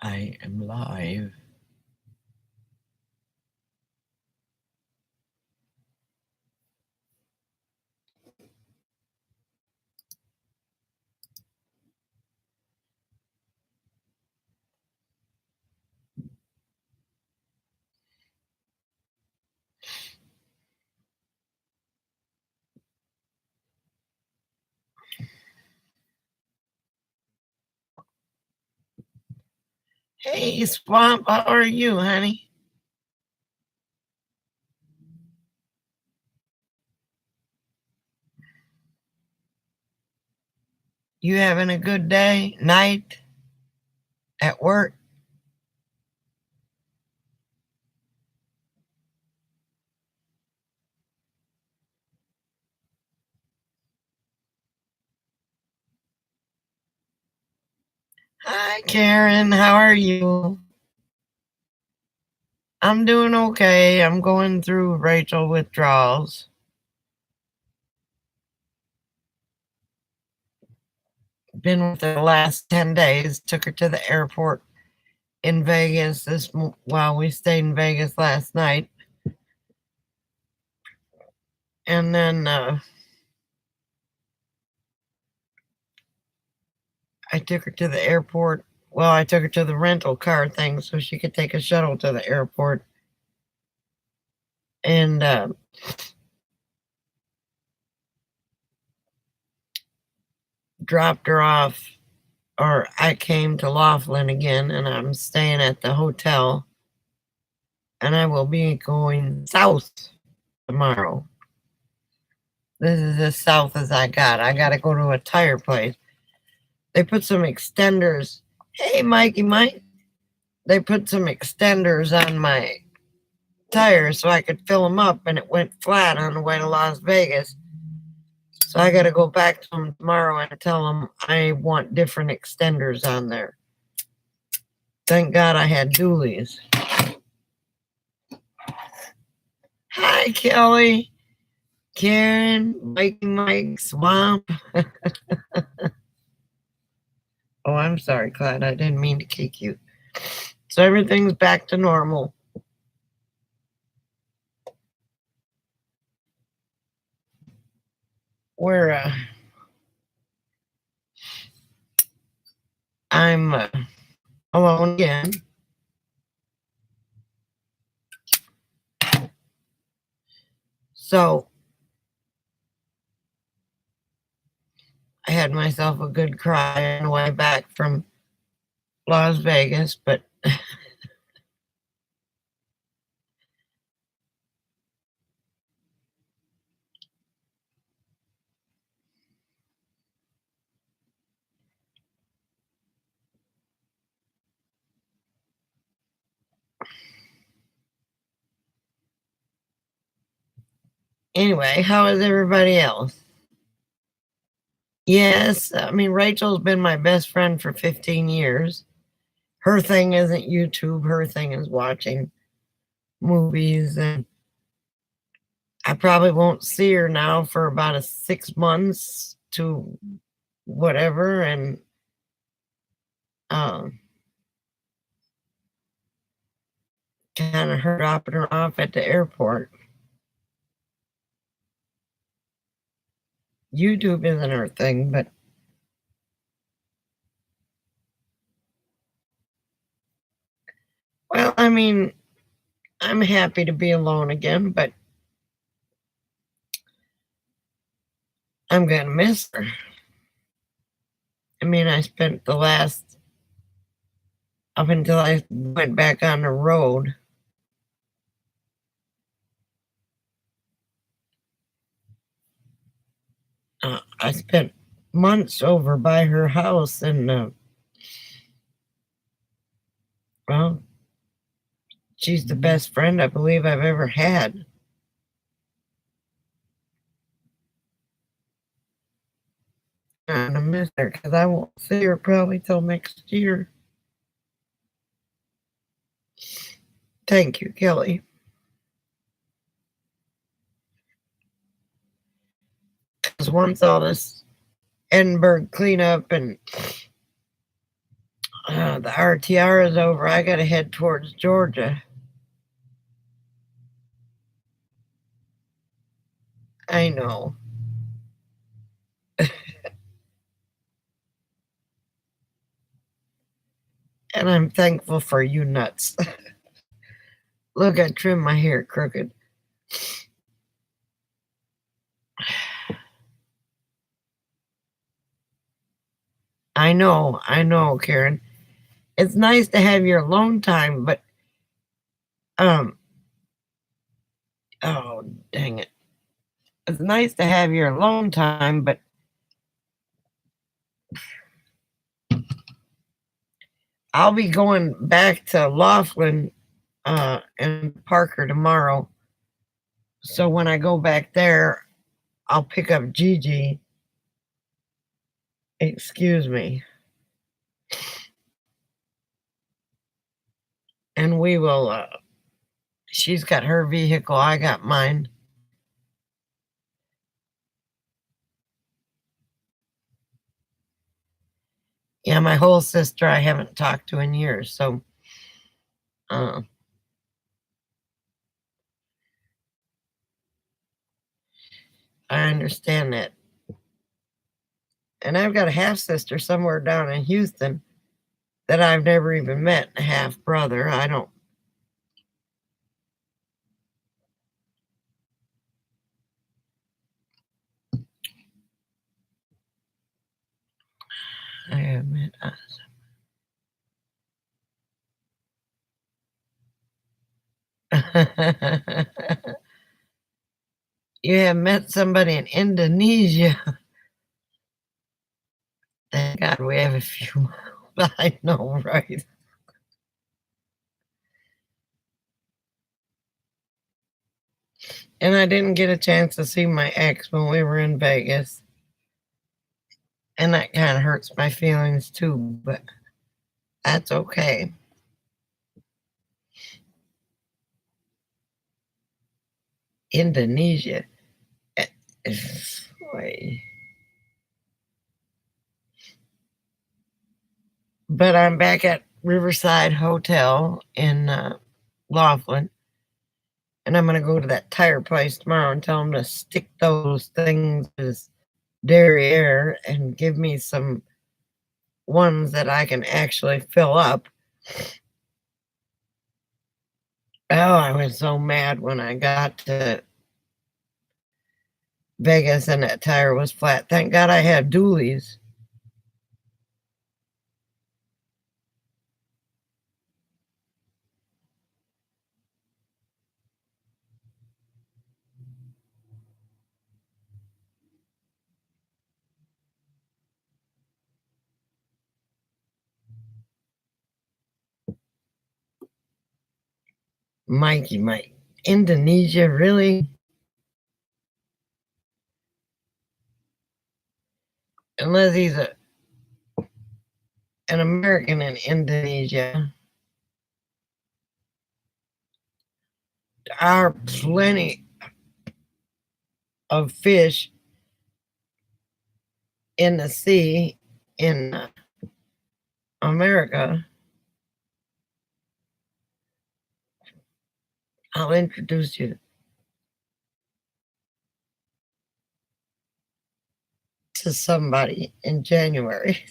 I am live. Hey, Swamp, how are you, honey? You having a good day, night, at work? Hi, Karen, how are you? I'm doing okay. I'm going through Rachel withdrawals. Been with her the last 10 days. Took her to the airport in Vegas while we stayed in Vegas last night. And then I took her to the airport. Well, I took her to the rental car thing so she could take a shuttle to the airport. And dropped her off, or I came to Laughlin again, and I'm staying at the hotel, and I will be going south tomorrow. This is as south as I got. I got to go to a tire place. They put some extenders. Hey, Mikey Mike. They put some extenders on my tires so I could fill them up, and it went flat on the way to Las Vegas. So I got to go back to them tomorrow and tell them I want different extenders on there. Thank God I had dualies. Hi, Kelly, Karen, Mike, Swamp. Oh, I'm sorry, Clyde. I didn't mean to kick you. So everything's back to normal. We're, I'm alone again. So I had myself a good cry on the way back from Las Vegas, but anyway, how is everybody else? Yes, I mean, Rachel's been my best friend for 15 years. Her thing isn't YouTube, her thing is watching movies, and I probably won't see her now for about 6 months to whatever, and um, kind of her dropping her off at the airport. YouTube isn't her thing, but well, I mean, I'm happy to be alone again, but I'm gonna miss her. I mean, I spent the last up until I went back on the road. I spent months over by her house, and well, she's the best friend I believe I've ever had. I'm gonna miss her because I won't see her probably till next year. Thank you, Kelly. Because once all this Edinburgh cleanup and The RTR is over. I got to head towards Georgia. I know. And I'm thankful for you nuts. Look, I trimmed my hair crooked. I know, Karen. It's nice to have your alone time, but um oh dang it. It's nice to have your alone time, but I'll be going back to Laughlin and Parker tomorrow. So when I go back there, I'll pick up Gigi. Excuse me. And we will she's got her vehicle, I got mine. Yeah, my whole sister I haven't talked to in years, so uh, I understand that. And I've got a half sister somewhere down in Houston that I've never even met, a half brother. I don't. I have met. You have met somebody in Indonesia. Thank God we have a few. I know, right? And I didn't get a chance to see my ex when we were in Vegas. And that kind of hurts my feelings too, but that's okay. Indonesia. Eh, boy. But I'm back at Riverside Hotel in Laughlin. And I'm going to go to that tire place tomorrow and tell them to stick those things as derriere and give me some ones that I can actually fill up. Oh, I was so mad when I got to Vegas and that tire was flat. Thank God I had dualies. Mikey, Mike. Indonesia, really? Unless he's an American in Indonesia. There are plenty of fish in the sea in America. I'll introduce you to somebody in January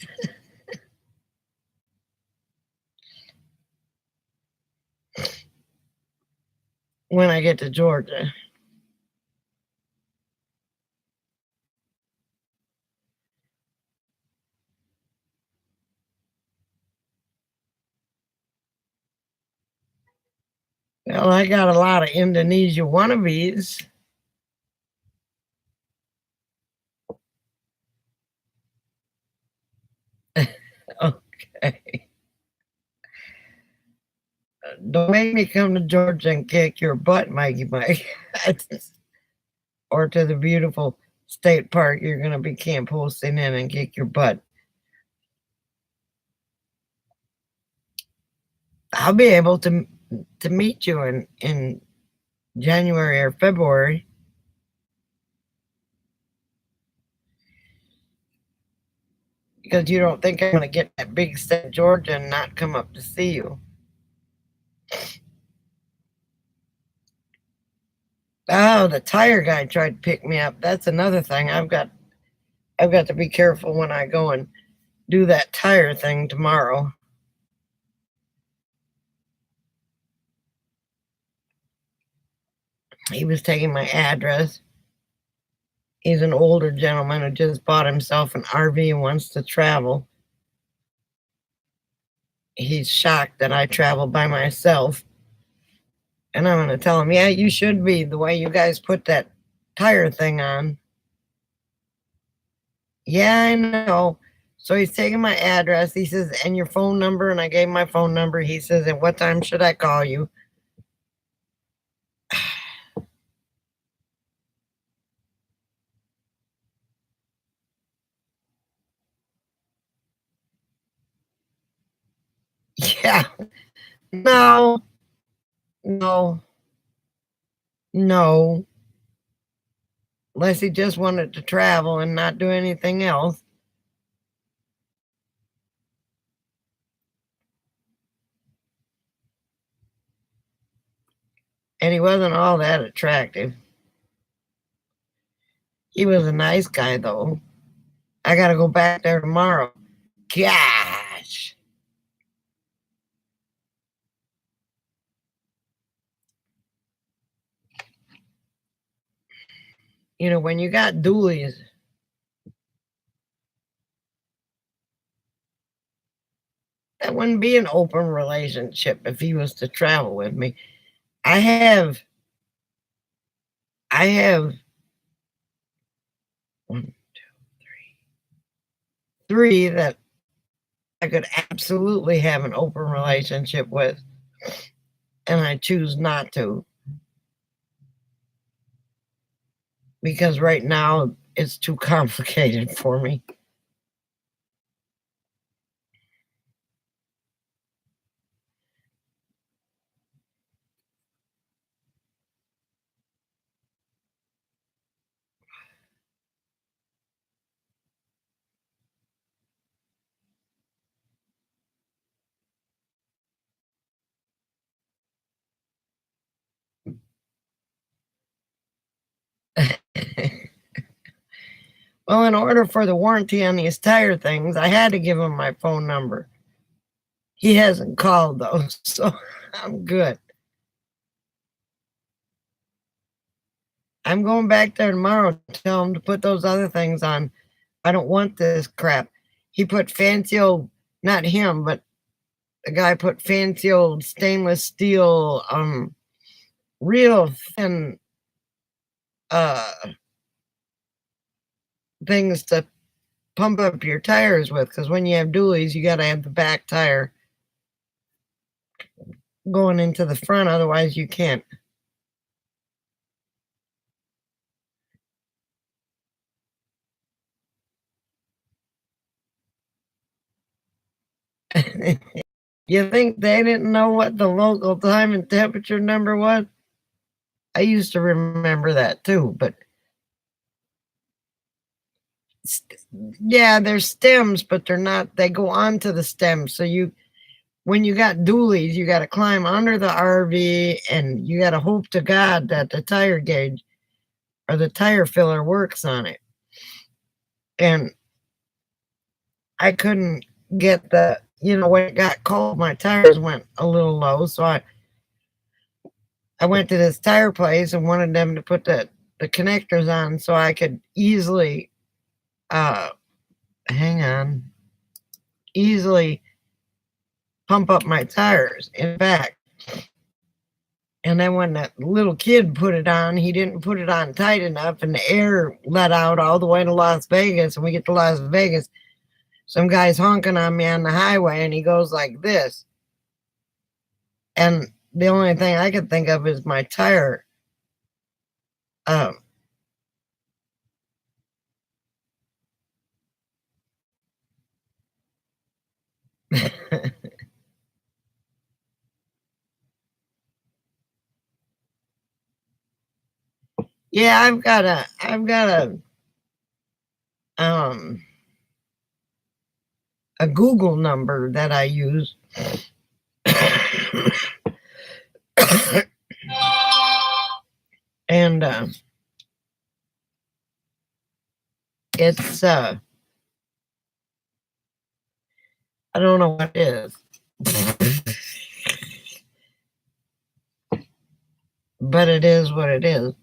when I get to Georgia. Well, I got a lot of Indonesia wannabes. Okay. Don't make me come to Georgia and kick your butt, Mikey Mike. Or to the beautiful state park you're going to be camp hosting in and kick your butt. I'll be able to meet you in January or February. because you don't think I'm going to get that big step, Georgia, and not come up to see you. Oh, the tire guy tried to pick me up. That's another thing. I've got to be careful when I go and do that tire thing tomorrow. He was taking my address. He's an older gentleman who just bought himself an RV and wants to travel. He's shocked that I travel by myself. And I'm going to tell him, yeah, you should be, the way you guys put that tire thing on. Yeah, I know. So he's taking my address. He says, and your phone number. And I gave him my phone number. He says, at what time should I call you? Yeah. No, no, no. Unless he just wanted to travel and not do anything else. And he wasn't all that attractive. He was a nice guy, though. I got to go back there tomorrow. Gosh. You know, when you got dualies, that wouldn't be an open relationship if he was to travel with me. I have one, two, three that I could absolutely have an open relationship with, and I choose not to because right now it's too complicated for me. Well, in order for the warranty on these tire things, I had to give him my phone number. He hasn't called though, so I'm good. I'm going back there tomorrow to tell him to put those other things on. I don't want this crap. He put fancy old, not him, but the guy put fancy old stainless steel, real thin, uh, things to pump up your tires with. Because when you have dualies, you got to have the back tire going into the front, otherwise you can't. You think they didn't know what the local time and temperature number was? I used to remember that too, but yeah, they're stems, but they're not, they go onto the stems. So when you got dualies, you got to climb under the RV and you got to hope to God that the tire gauge or the tire filler works on it. And I couldn't get when it got cold, my tires went a little low. So I went to this tire place and wanted them to put the connectors on so I could easily, uh, hang on, easily pump up my tires in back. And then when that little kid put it on, he didn't put it on tight enough, and the air let out all the way to Las Vegas. And we get to Las Vegas, some guy's honking on me on the highway, and he goes like this. And the only thing I could think of is my tire. Um, yeah, I've got a, um, a Google number that I use. And it's I don't know what it is. But it is what it is.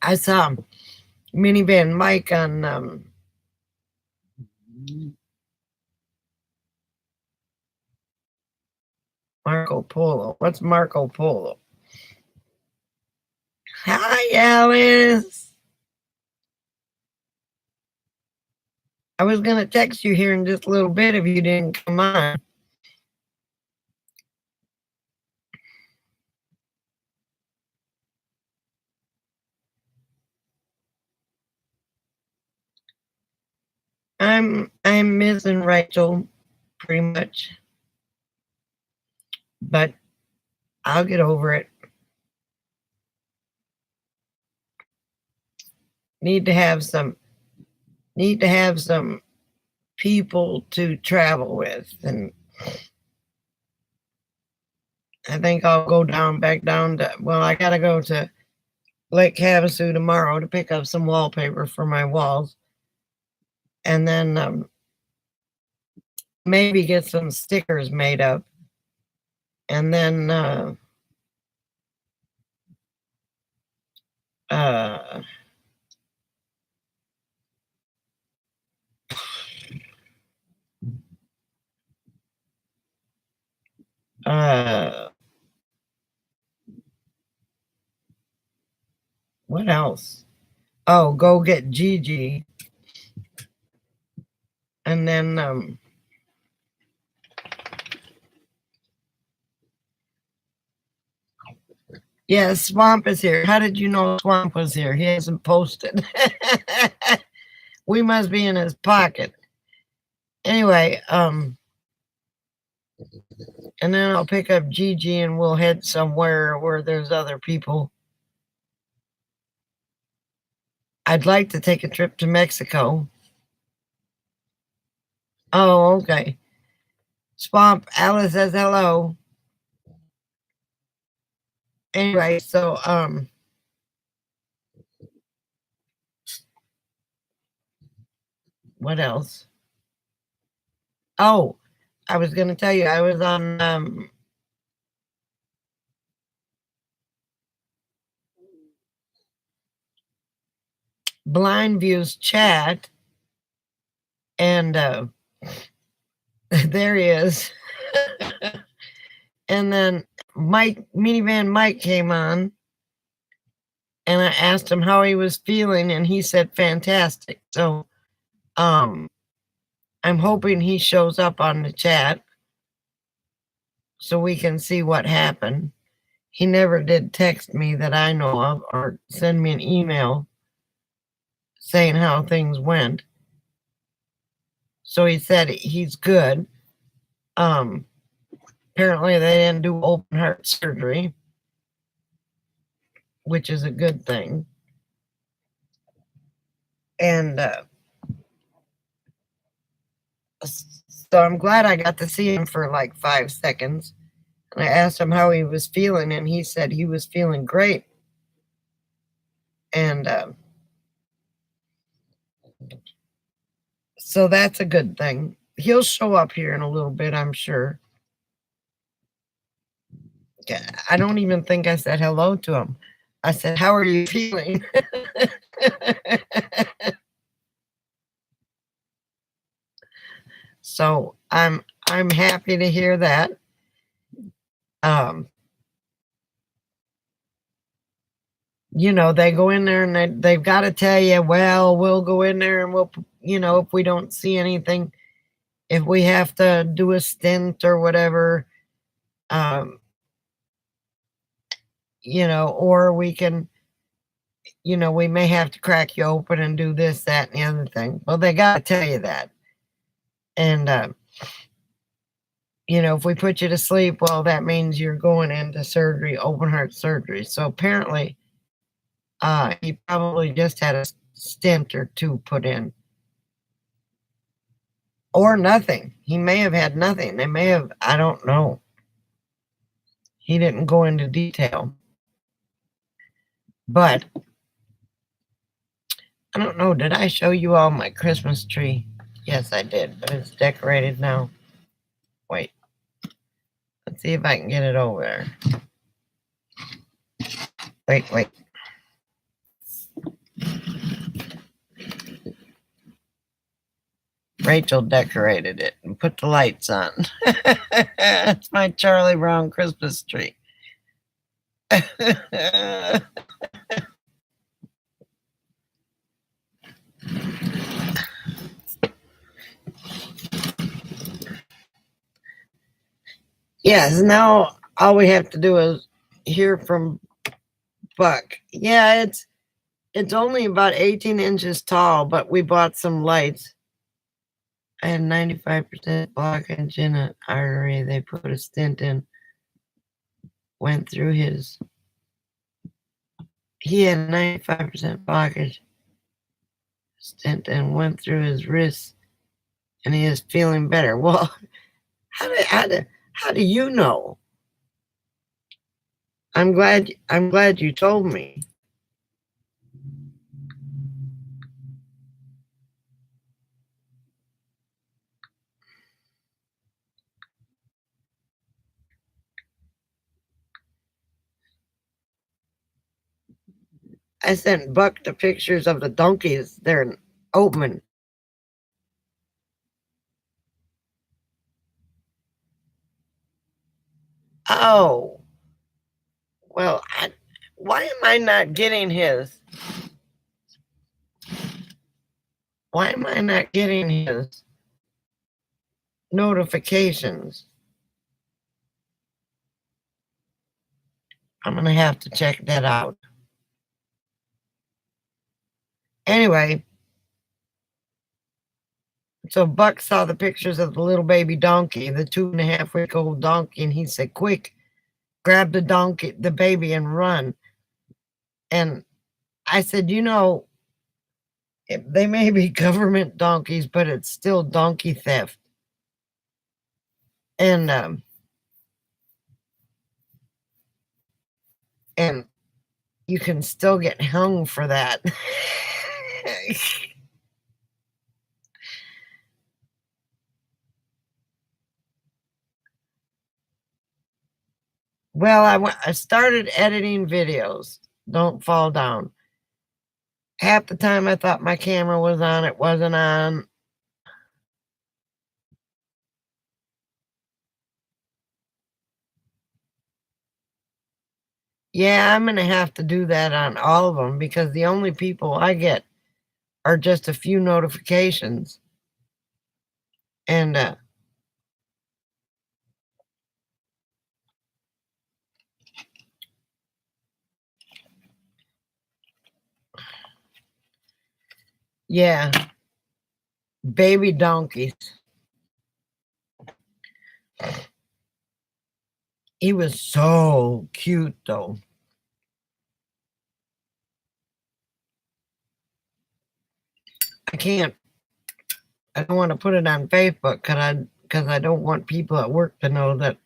I saw Minivan Mike on Marco Polo. What's Marco Polo? Hi, Alice. I was going to text you here in just a little bit if you didn't come on. I'm missing Rachel pretty much, but I'll get over it. Need to have some people to travel with, and I think I'll go back down to, well, I gotta go to Lake Havasu tomorrow to pick up some wallpaper for my walls, and then maybe get some stickers made up, and then what else? Oh, go get Gigi, and then yeah, Swamp is here. How did you know Swamp was here? He hasn't posted. We must be in his pocket. Anyway, and then I'll pick up Gigi and we'll head somewhere where there's other people. I'd like to take a trip to Mexico. Oh, okay. Swamp, Alice says hello. Anyway, so what else? Oh, I was going to tell you, I was on Blind View's chat, and there he is. And then Minivan Mike came on, and I asked him how he was feeling, and he said fantastic. So I'm hoping he shows up on the chat so we can see what happened. He never did text me that I know of or send me an email saying how things went. So he said he's good. Apparently they didn't do open heart surgery, which is a good thing. And so I'm glad I got to see him for like 5 seconds. And I asked him how he was feeling, and he said he was feeling great. And so that's a good thing. He'll show up here in a little bit, I'm sure. I don't even think I said hello to him. I said, how are you feeling? So I'm happy to hear that. You know, they go in there and they've got to tell you, well, we'll go in there and we'll, you know, if we don't see anything, if we have to do a stint or whatever, you know, or we can, you know, we may have to crack you open and do this, that, and the other thing. Well, they got to tell you that. And, you know, if we put you to sleep, well, that means you're going into surgery, open heart surgery. So apparently, he probably just had a stint or two put in. Or nothing. He may have had nothing. They may have, I don't know. He didn't go into detail. But I don't know. Did I show you all my Christmas tree? Yes, I did, but it's decorated now. Wait. Let's see if I can get it over there. Wait. Rachel decorated it and put the lights on. It's my Charlie Brown Christmas tree. Yes, now all we have to do is hear from Buck. Yeah, it's only about 18 inches tall, but we bought some lights. I had 95% blockage in an artery. They put a stent in. Went through his. He had 95% blockage. Stent and went through his wrist, and he is feeling better. Well, how do you know? I'm glad you told me. I sent Buck the pictures of the donkeys there in Oatman. Oh, well, why am I not getting his? Why am I not getting his notifications? I'm going to have to check that out. Anyway, so Buck saw the pictures of the little baby donkey, the 2.5-week-old donkey, and he said, quick, grab the donkey, the baby, and run. And I said, you know, they may be government donkeys, but it's still donkey theft. And you can still get hung for that. Well, I started editing videos. Don't fall down. Half the time I thought my camera was on, it wasn't on. Yeah, I'm going to have to do that on all of them because the only people I get are just a few notifications. And yeah, baby donkeys. He was so cute, though. I don't want to put it on Facebook because I don't want people at work to know that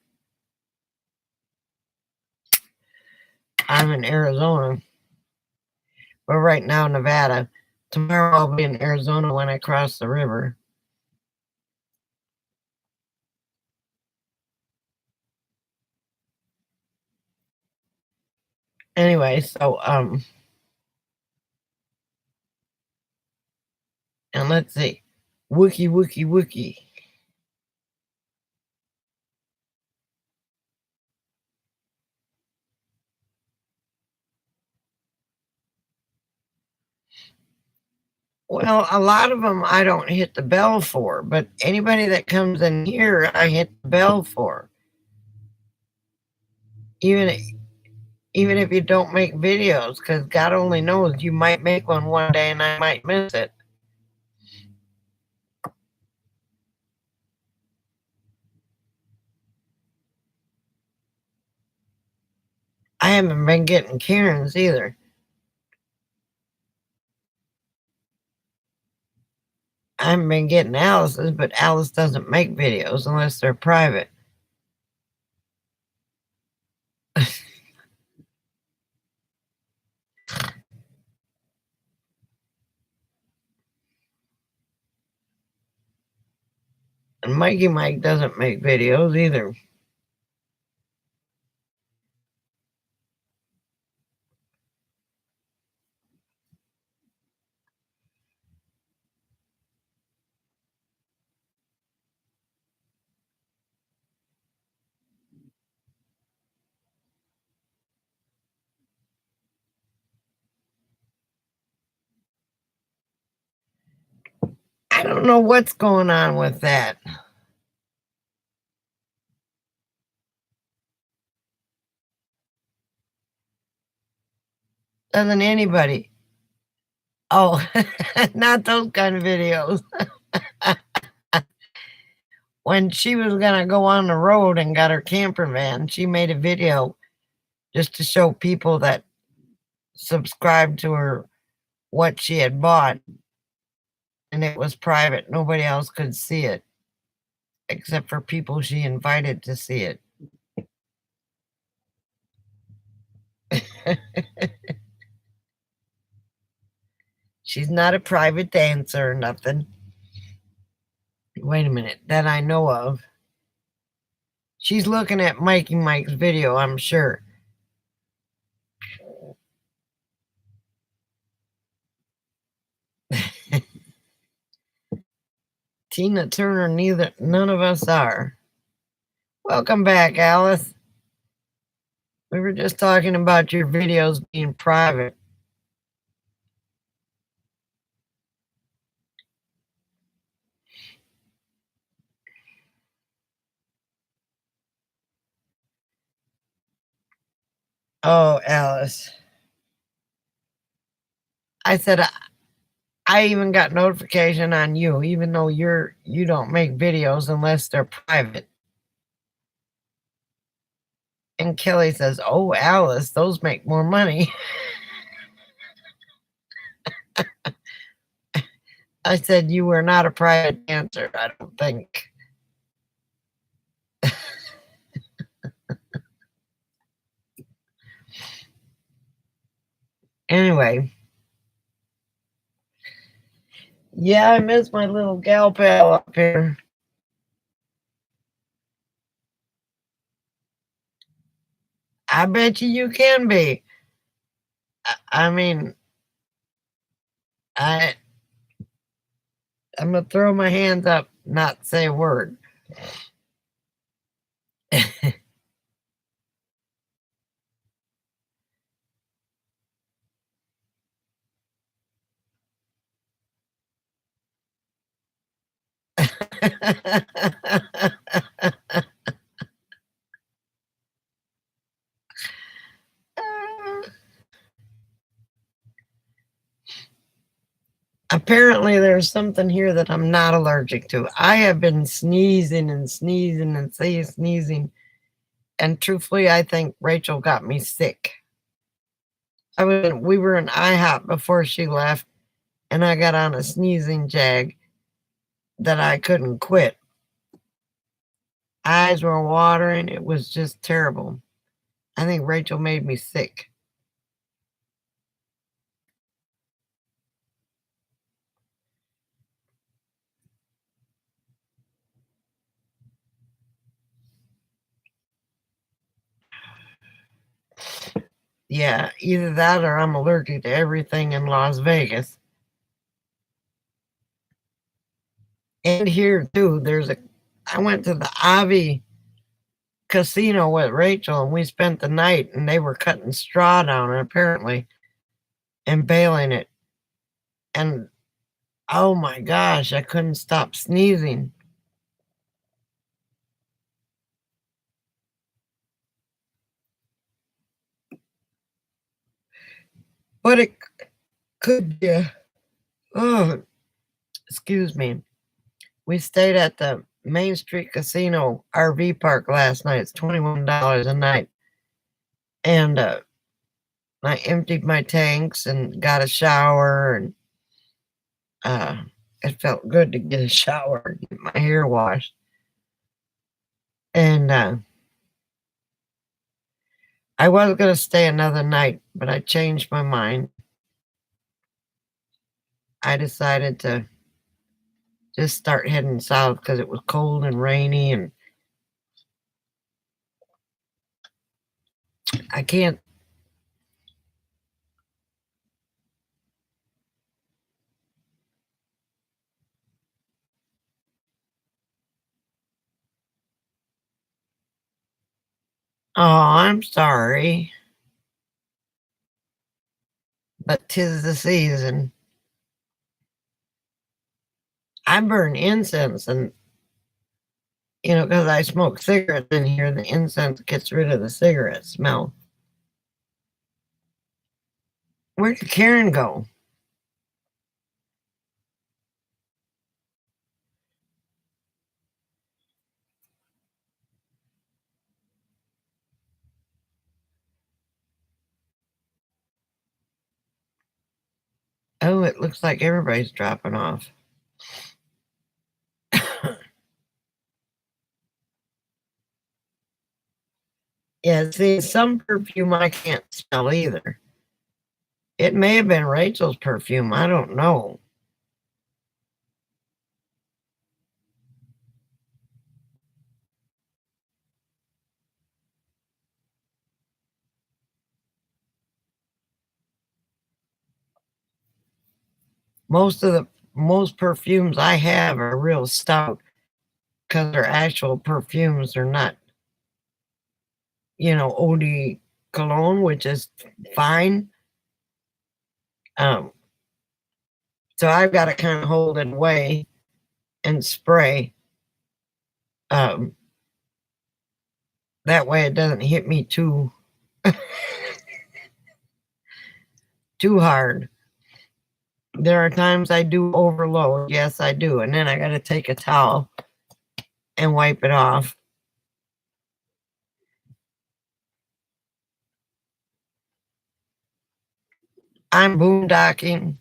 I'm in Arizona. But right now, Nevada. Tomorrow I'll be in Arizona when I cross the river. Anyway, so and let's see. Wookie. Well, a lot of them I don't hit the bell for, but anybody that comes in here, I hit the bell for. Even if you don't make videos, because God only knows you might make one day and I might miss it. I haven't been getting Karen's either. I haven't been getting Alice's, but Alice doesn't make videos unless they're private. And Mikey Mike doesn't make videos either. I don't know what's going on with that. Doesn't anybody? Oh, not those kind of videos. When she was going to go on the road and got her camper van, she made a video just to show people that subscribed to her what she had bought. And it was private. Nobody else could see it except for people she invited to see it. She's not a private dancer or nothing. Wait a minute, that I know of. She's looking at Mikey Mike's video, I'm sure. Tina Turner, none of us are. Welcome back, Alice. We were just talking about your videos being private. Oh, Alice. I said I even got notification on you, even though you don't make videos unless they're private. And Kelly says, "Oh, Alice, those make more money." I said you were not a private dancer, I don't think. Anyway. Yeah, I miss my little gal pal up here. I bet you can be. I mean, I'm gonna throw my hands up, not say a word. Apparently, there's something here that I'm not allergic to. I have been sneezing and sneezing and sneezing, and truthfully, I think Rachel got me sick. We were in IHOP before she left, and I got on a sneezing jag that I couldn't quit. Eyes were watering. It was just terrible. I think Rachel made me sick. Yeah, either that or I'm allergic to everything in Las Vegas. And here too, I went to the Avi casino with Rachel and we spent the night and they were cutting straw down apparently and baling it. And oh my gosh, I couldn't stop sneezing. But it could be. Oh, excuse me. We stayed at the Main Street Casino RV park last night. It's $21 a night. And I emptied my tanks and got a shower and it felt good to get a shower, get my hair washed. And I was going to stay another night, but I changed my mind. I decided to just start heading south because it was cold and rainy, and I can't. Oh, I'm sorry, but 'tis the season. I burn incense, and because I smoke cigarettes in here, the incense gets rid of the cigarette smell. Where did Karen go? Oh, it looks like everybody's dropping off. Yeah, see, some perfume I can't smell either. It may have been Rachel's perfume. I don't know. Most perfumes I have are real stout because they're actual perfumes. They're not, eau de cologne, which is fine. Um, so I've got to kind of hold it away and spray. Um, that way it doesn't hit me too hard. There are times I do overload. Yes, I do. And then I got to take a towel and wipe it off. I'm boondocking.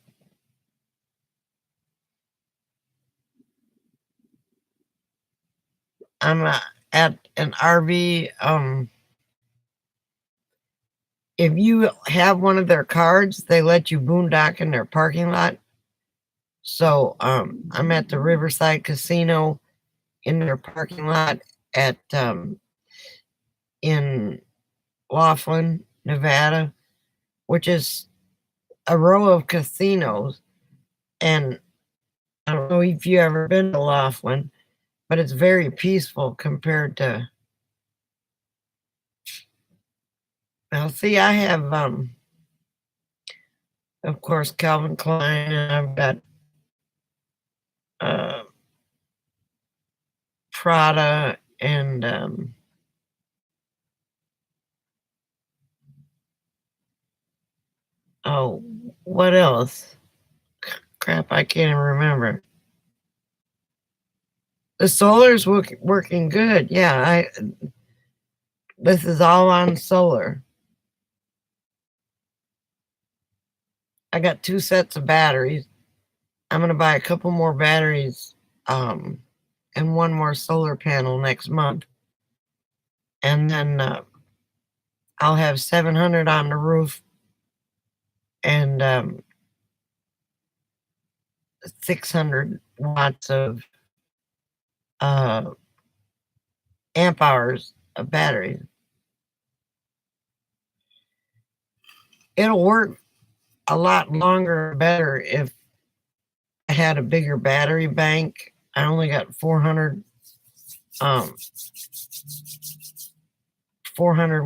I'm at an RV. If you have one of their cards, they let you boondock in their parking lot. So I'm at the Riverside Casino in their parking lot at in Laughlin, Nevada, which is a row of casinos. And I don't know if you ever been to Laughlin, but it's very peaceful compared to. Now, see, I have, of course, Calvin Klein, and I've got uh, Prada, and oh, what else? Crap, I can't even remember. The solar's working good. Yeah, this is all on solar. I got 2 sets of batteries. I'm gonna buy a couple more batteries, and one more solar panel next month, and then I'll have 700 on the roof and 600 watts of uh, amp hours of batteries. It'll work a lot longer, better if I had a bigger battery bank. I only got 400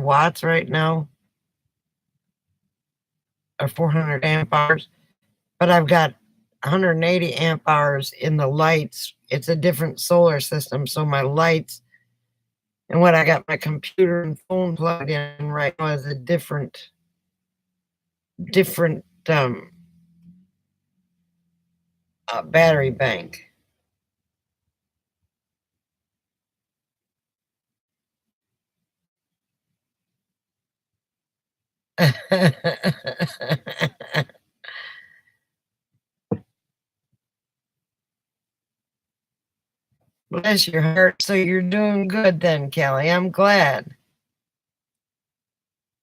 watts right now, or 400 amp hours, but I've got 180 amp hours in the lights. It's a different solar system, so my lights and what I got my computer and phone plugged in right now is a different battery bank. Bless your heart. So you're doing good then, Kelly. I'm glad.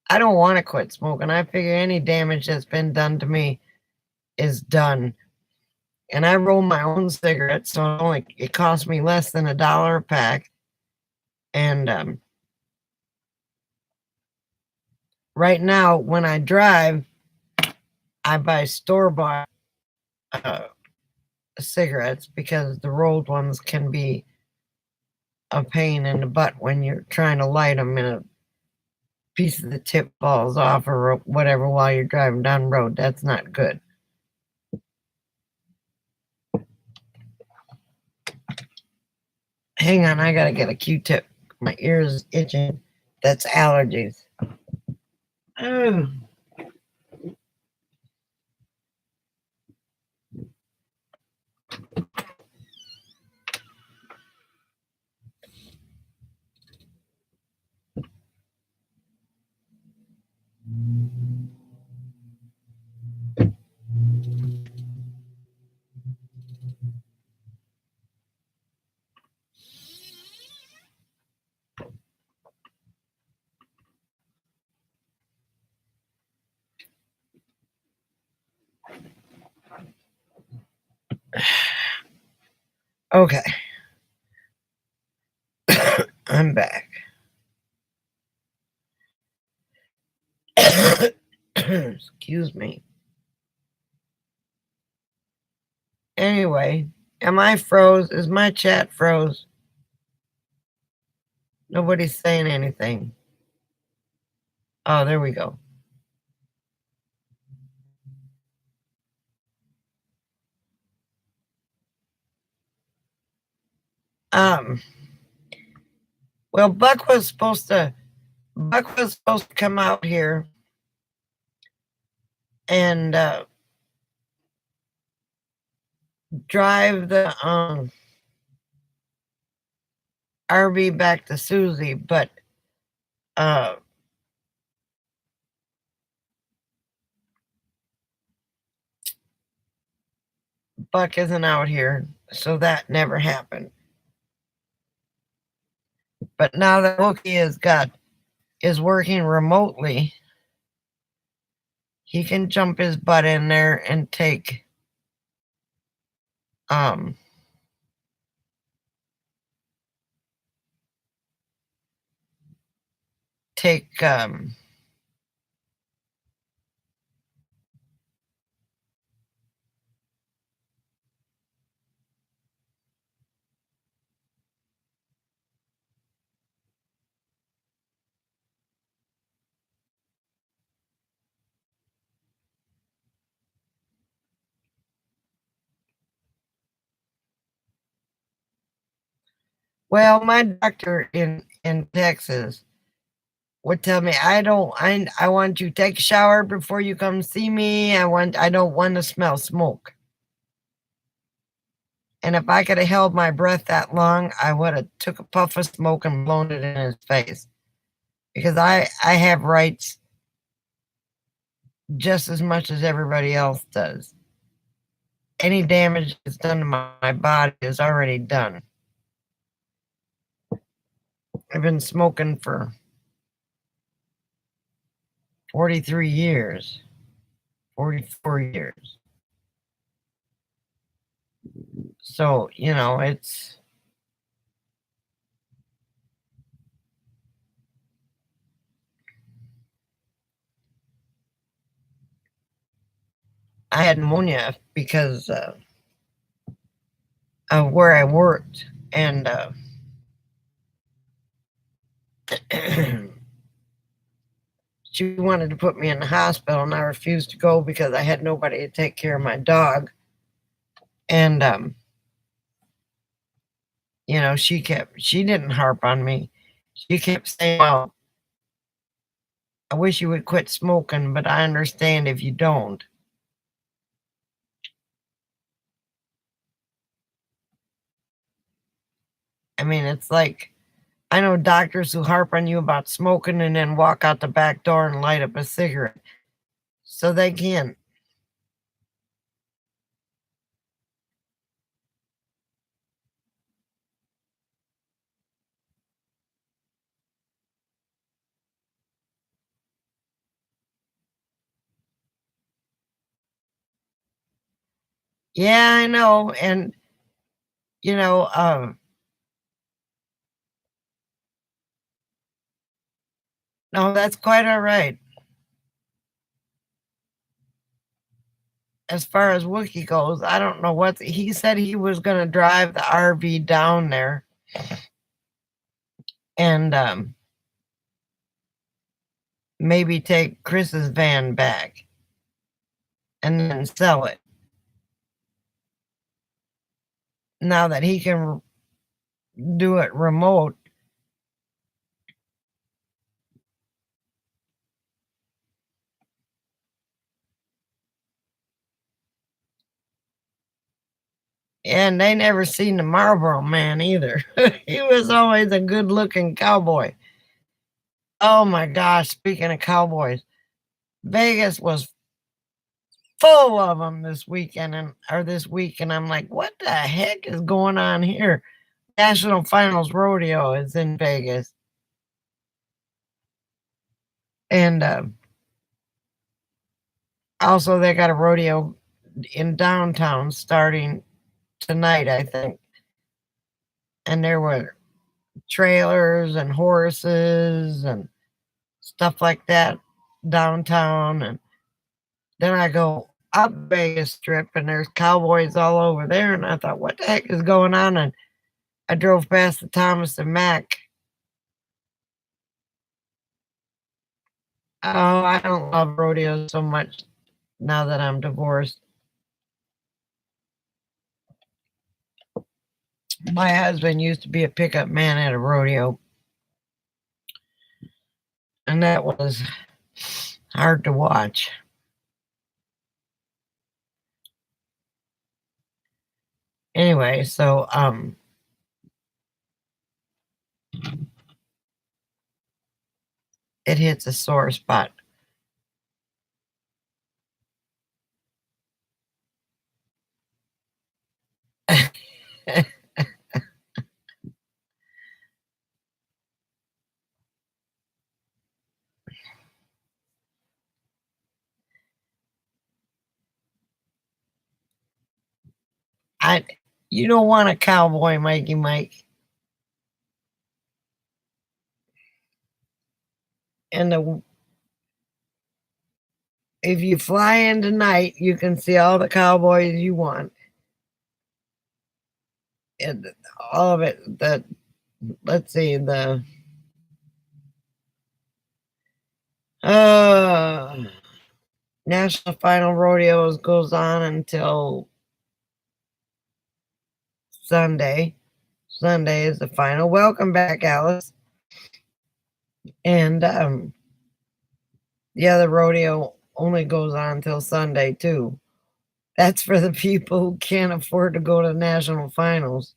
I don't want to quit smoking. I figure any damage that's been done to me is done. And I roll my own cigarettes, so it costs me less than $1 a pack. And right now, when I drive, I buy store-bought cigarettes because the rolled ones can be a pain in the butt when you're trying to light them and a piece of the tip falls off or whatever while you're driving down the road. That's not good. Hang on, I gotta get a Q-tip. My ear's itching. That's allergies. Oh. Okay. I'm back. Excuse me. Anyway, am I froze? Is my chat froze? Nobody's saying anything. Oh, there we go. Well, Buck was supposed to come out here and drive the RV back to Susie, but Buck isn't out here, so that never happened. But now that Wookie is working remotely, he can jump his butt in there and take well, my doctor in Texas would tell me I want you to take a shower before you come see me. I don't want to smell smoke. And if I could have held my breath that long, I would have took a puff of smoke and blown it in his face. Because I have rights just as much as everybody else does. Any damage that's done to my body is already done. I've been smoking for 43 years, 44 years. So, it's I had pneumonia because of where I worked, and she wanted to put me in the hospital, and I refused to go because I had nobody to take care of my dog. And she didn't harp on me. She kept saying, well, I wish you would quit smoking, but I understand if you don't. I mean, it's like, I know doctors who harp on you about smoking and then walk out the back door and light up a cigarette. So they can. Yeah, I know. And, you know, no, that's quite all right. As far as Wookie goes, I don't know what he said he was going to drive the RV down there and maybe take Chris's van back and then sell it. Now that he can do it remote. And they never seen the Marlboro Man either. He was always a good looking cowboy. Oh my gosh, speaking of cowboys, Vegas was full of them this weekend or this week, and I'm like, what the heck is going on here? National Finals Rodeo is in Vegas, and also they got a rodeo in downtown starting tonight, I think. And there were trailers and horses and stuff like that downtown. And then I go up Vegas Strip and there's cowboys all over there. And I thought, what the heck is going on? And I drove past the Thomas and Mack. Oh, I don't love rodeos so much now that I'm divorced. My husband used to be a pickup man at a rodeo, and that was hard to watch. Anyway, so it hits a sore spot. I You don't want a cowboy, Mikey Mike. And if you fly in tonight, you can see all the cowboys you want. And all of it. Let's see, the uh National Final Rodeos goes on until Sunday. Sunday is the final. Welcome back, Alice. And the other rodeo only goes on until Sunday too. That's for the people who can't afford to go to national finals.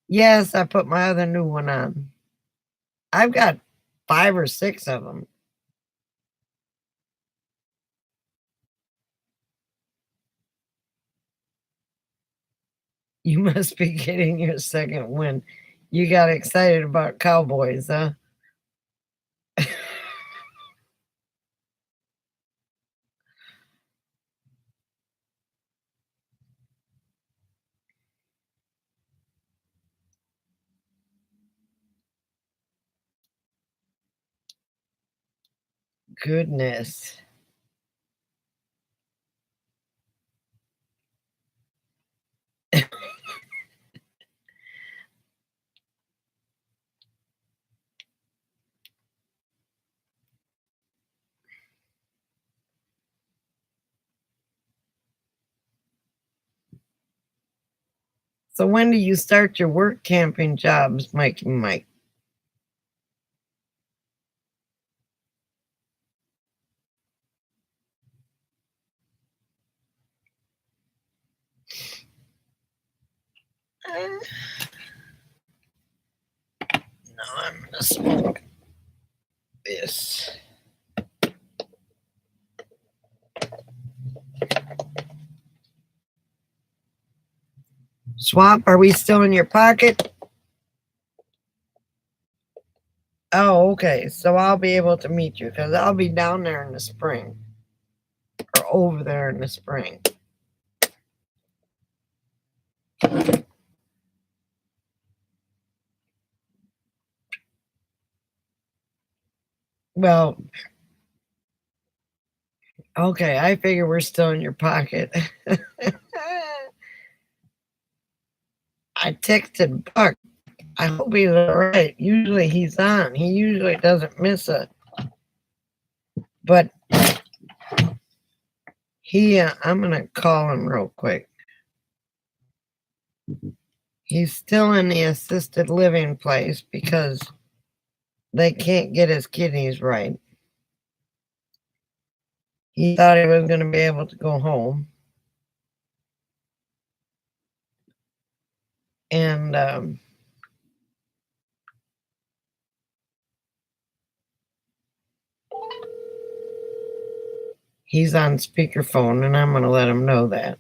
Yes, I put my other new one on. I've got 5 or 6 of them. You must be getting your second win. You got excited about cowboys, huh? Goodness. So when do you start your work camping jobs, Mikey Mike? No, I'm gonna smoke this. Swamp, are we still in your pocket? Oh, okay. So I'll be able to meet you because I'll be down there in the spring or over there in the spring. Well, okay, I figure we're still in your pocket. I texted Buck. I hope he's all right. Usually he's on. He usually doesn't miss it. But I'm going to call him real quick. He's still in the assisted living place because they can't get his kidneys right. He thought he was going to be able to go home. And he's on speakerphone, and I'm going to let him know that.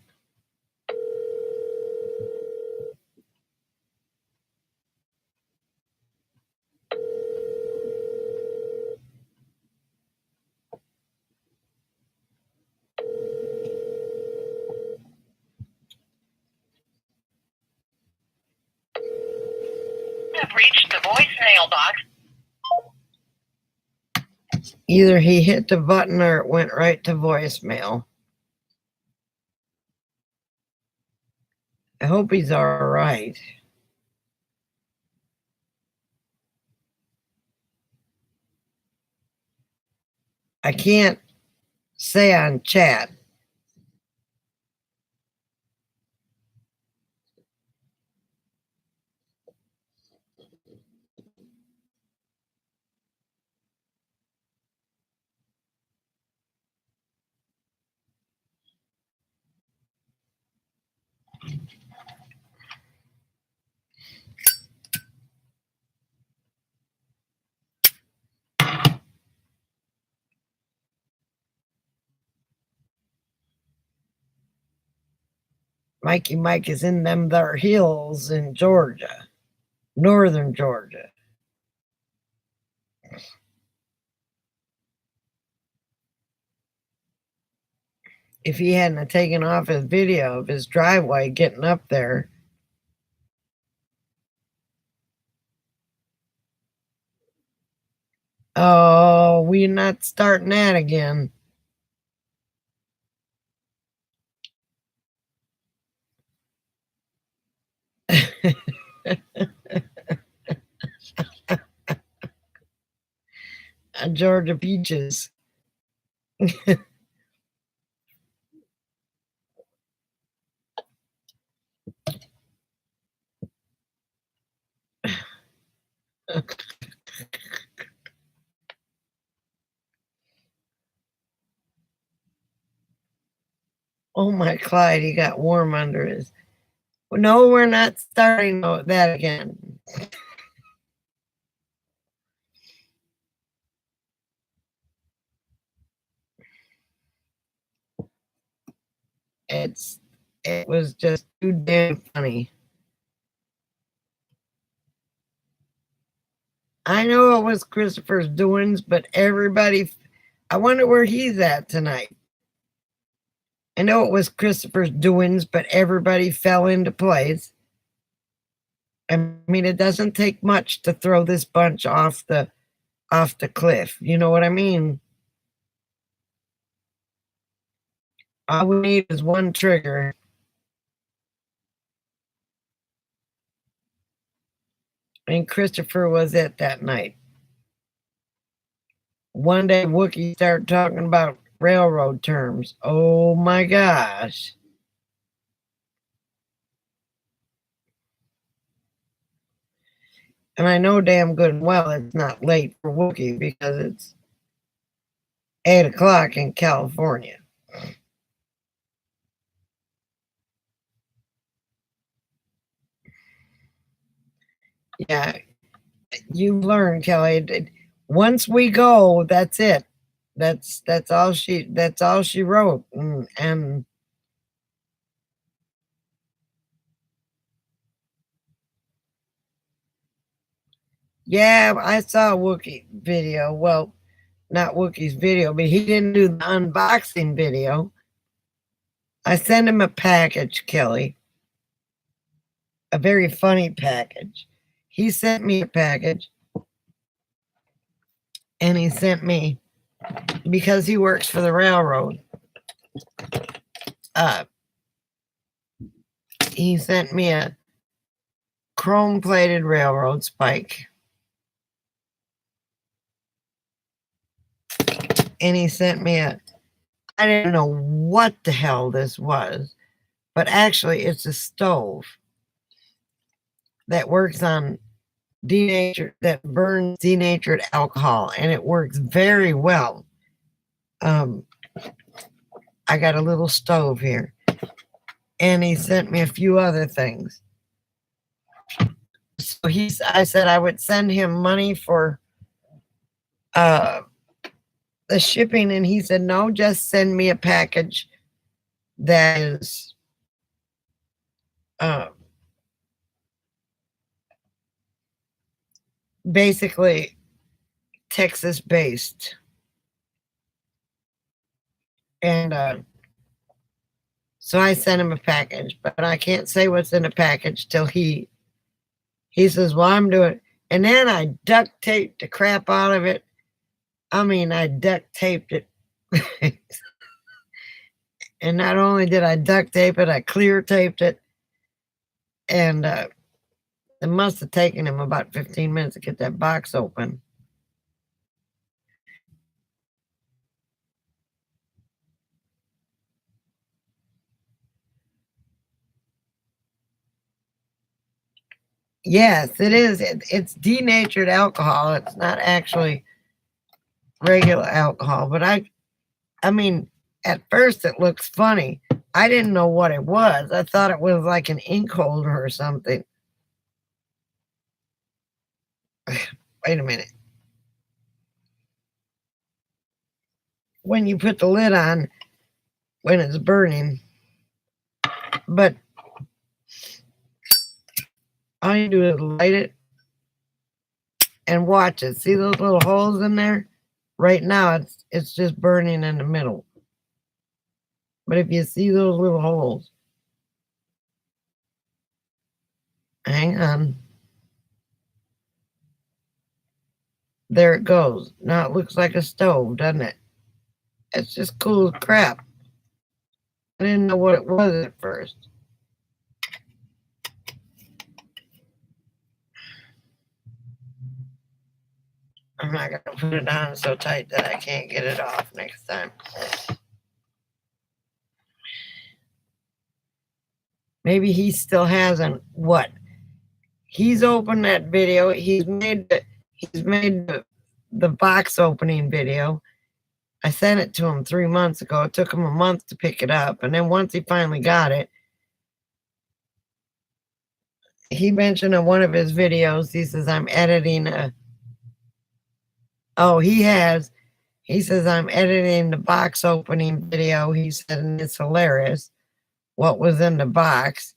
Have reached the voicemail box. Either he hit the button or it went right to voicemail. I hope he's all right. I can't say on chat. Mikey Mike is in them there hills in Georgia, northern Georgia. If he hadn't taken off his video of his driveway getting up there. Oh, we're not starting that again. Georgia peaches. Oh my Clyde, he got warm under his. No, we're not starting that again. It was just too damn funny. I know it was Christopher's doings, but I wonder where he's at tonight. I know it was Christopher's doings, but everybody fell into place. I mean, it doesn't take much to throw this bunch off the cliff. You know what I mean? All we need is one trigger. And Christopher was it that night. One day, Wookie started talking about railroad terms. Oh my gosh. And I know damn good and well it's not late for Wookie because it's 8 o'clock in California. Yeah, you learn, Kelly. Once we go, that's it. That's all she wrote. And yeah, I saw a Wookie video. Well, not Wookie's video, but he didn't do the unboxing video. I sent him a package, Kelly. A very funny package. He sent me a package. And he sent me, because he works for the railroad, he sent me a chrome plated railroad spike. And he sent me I didn't know what the hell this was, but actually it's a stove that works on that burns denatured alcohol, and it works very well. I got a little stove here, and he sent me a few other things. So I said I would send him money for the shipping, and he said, no, just send me a package that is basically Texas based. And so I sent him a package, but I can't say what's in the package till he says, well, I'm doing it. And then I duct taped the crap out of it. I mean, I duct taped it. And not only did I duct tape it, I clear taped it. And it must have taken him about 15 minutes to get that box open. Yes, it is. It's denatured alcohol. It's not actually regular alcohol. But I mean, at first it looks funny. I didn't know what it was. I thought it was like an ink holder or something. Wait a minute. When you put the lid on, when it's burning, but all you do is light it and watch it. See those little holes in there? Right now, it's just burning in the middle. But if you see those little holes, hang on. There it goes. Now it looks like a stove, doesn't it? It's just cool as crap. I didn't know what it was at first. I'm not going to put it on so tight that I can't get it off next time. Maybe he still hasn't. What? He's opened that video. He's made the box opening video. I sent it to him 3 months ago. It took him a month to pick it up. And then once he finally got it, he mentioned in one of his videos, he says, I'm editing he says, I'm editing the box opening video. He said, and it's hilarious what was in the box.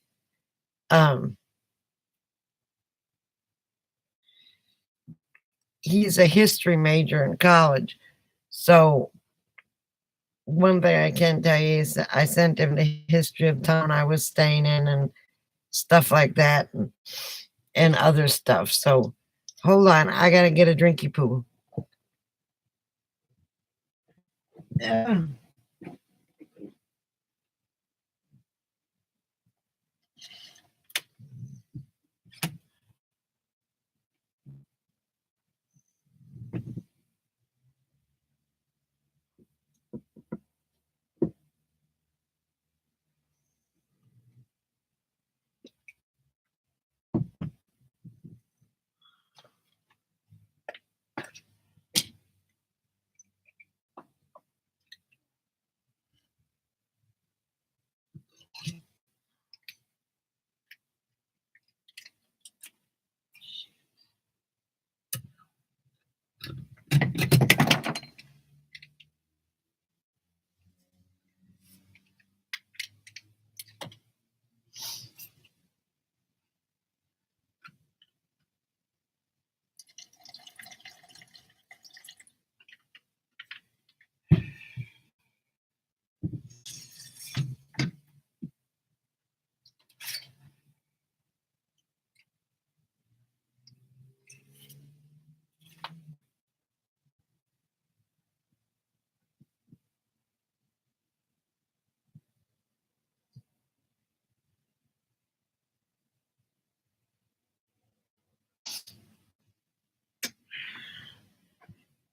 He's a history major in college. So one thing I can tell you is I sent him the history of town I was staying in and stuff like that and other stuff. So hold on, I gotta get a drinky poo. Yeah.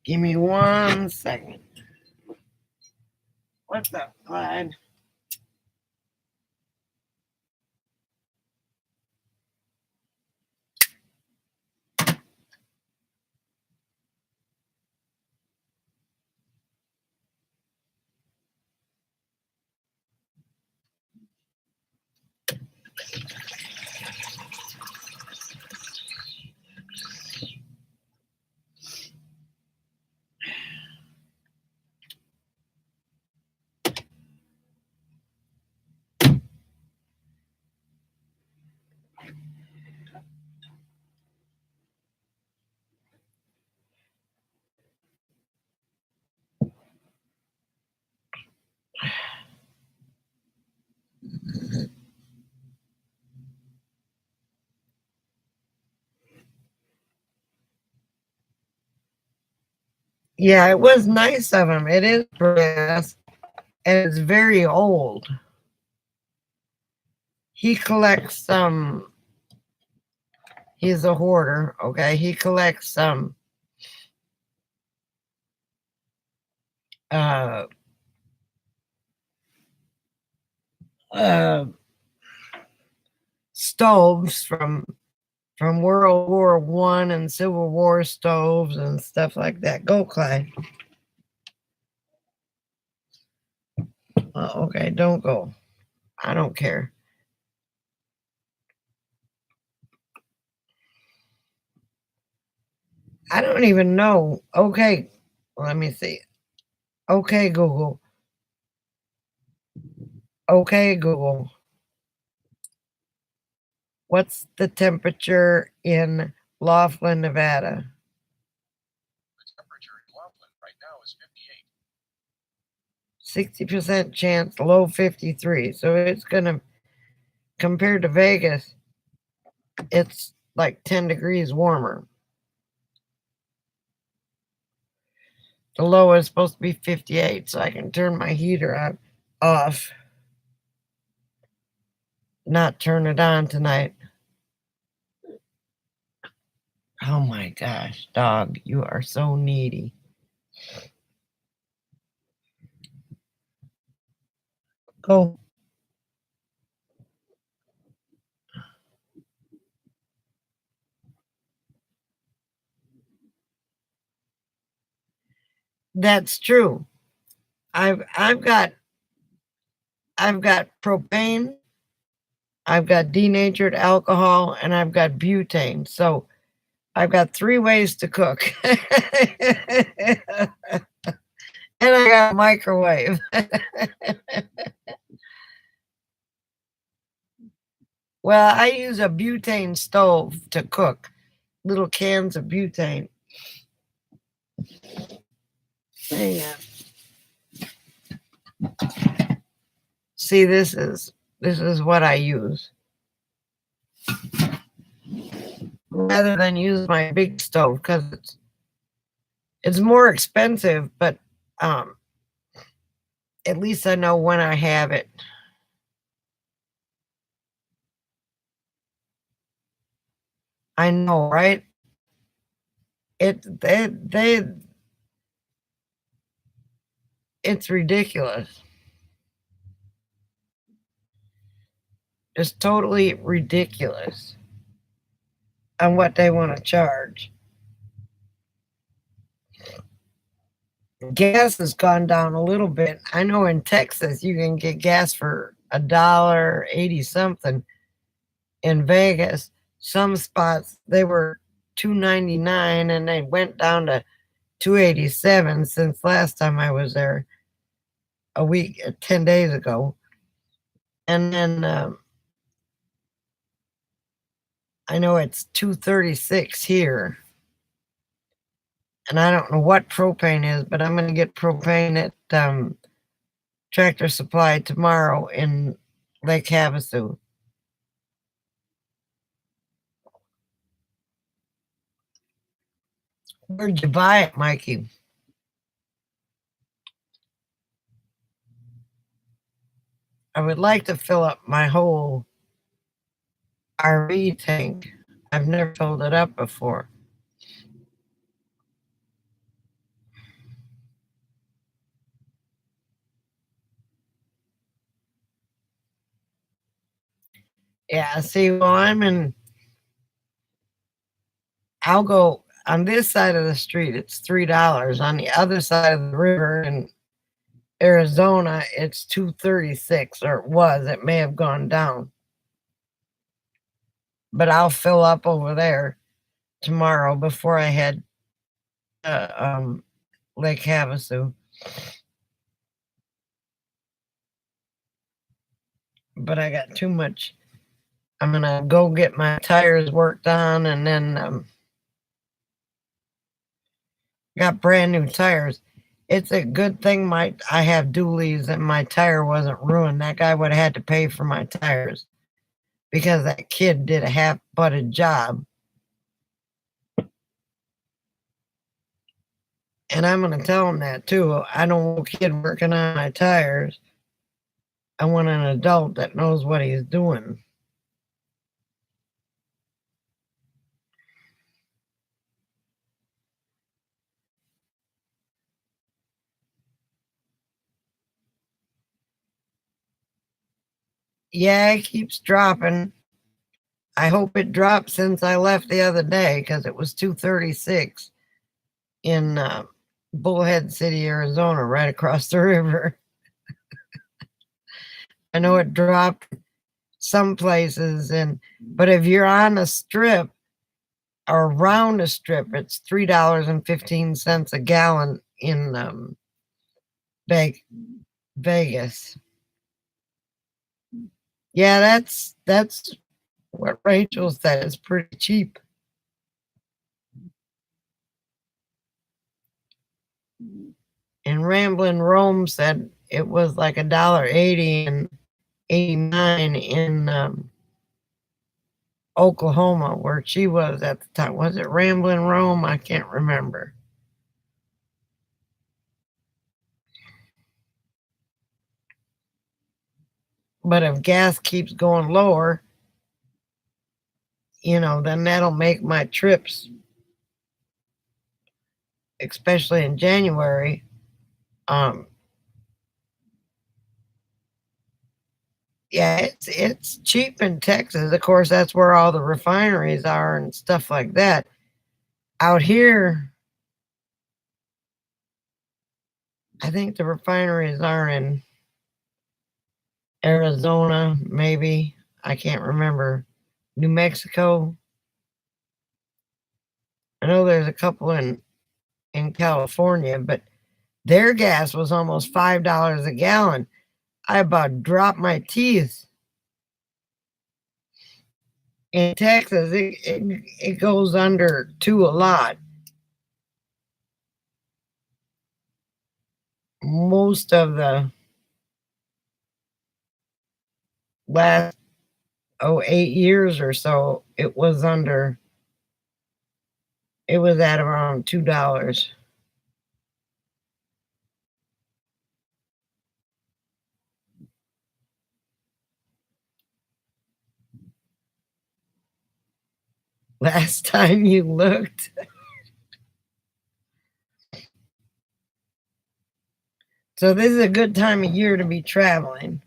Give me 1 second. What's up, Clyde? Yeah, it was nice of him. It is brass, and it's very old. He collects some. He's a hoarder. Okay, he collects some. Uh, stoves from World War I and Civil War stoves and stuff like that. Go, Clyde. Okay, don't go. I don't care. I don't even know. Okay, let me see. Okay, Google. Okay, Google. What's the temperature in Laughlin, Nevada? The temperature in Laughlin right now is 60% 58. chance, low 53. So it's gonna, compared to Vegas, it's like 10 degrees warmer. The low is supposed to be 58, so I can turn my heater off, not turn it on tonight. Oh my gosh, dog, you are so needy. Go. That's true. I've got propane, I've got denatured alcohol, and I've got butane. So I've got 3 ways to cook. And I got a microwave. Well, I use a butane stove to cook, little cans of butane. Hang on. See, this is what I use. Rather than use my big stove, because it's more expensive, but at least I know when I have it. I know, right? It's ridiculous. It's totally ridiculous on what they want to charge. Gas has gone down a little bit. I know in Texas you can get gas for $1.80 something. In Vegas, some spots they were $2.99 and they went down to $2.87 since last time I was there 10 days ago. And then I know it's $2.36 here. And I don't know what propane is, but I'm going to get propane at Tractor Supply tomorrow in Lake Havasu. Where'd you buy it, Mikey? I would like to fill up my whole RV tank. I've never filled it up before. Yeah, see, well, I'll go on this side of the street, it's $3. On the other side of the river in Arizona, it's 2.36, or it was. It may have gone down. But I'll fill up over there tomorrow before I head to Lake Havasu. But I got too much. I'm gonna go get my tires worked on, and then got brand new tires. It's a good thing I have dualies and my tire wasn't ruined. That guy would have had to pay for my tires because that kid did a half-butted job. And I'm gonna tell him that too. I don't want a kid working on my tires. I want an adult that knows what he's doing. Yeah, it keeps dropping. I hope it dropped since I left the other day because it was 236 in Bullhead City, Arizona, right across the river. I know it dropped some places, but if you're on a strip or around a strip, it's $3.15 a gallon in Vegas. Yeah, that's what Rachel said. It's pretty cheap. And Ramblin' Rome said it was like $1.80 and 89 in Oklahoma, where she was at the time. Was it Ramblin' Rome? I can't remember. But if gas keeps going lower, then that'll make my trips, especially in January. Yeah, it's cheap in Texas. Of course, that's where all the refineries are and stuff like that. Out here, I think the refineries are in Arizona, maybe. I can't remember. New Mexico. I know there's a couple in California, but their gas was almost $5 a gallon. I about dropped my teeth. In Texas, it goes under two a lot. Most of the last 8 years or so, it was at around $2. Last time you looked. So this is a good time of year to be traveling.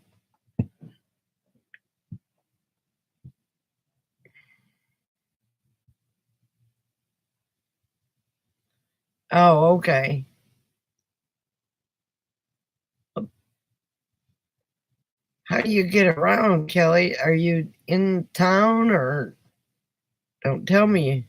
Oh, okay. How do you get around, Kelly? Are you in town or don't tell me?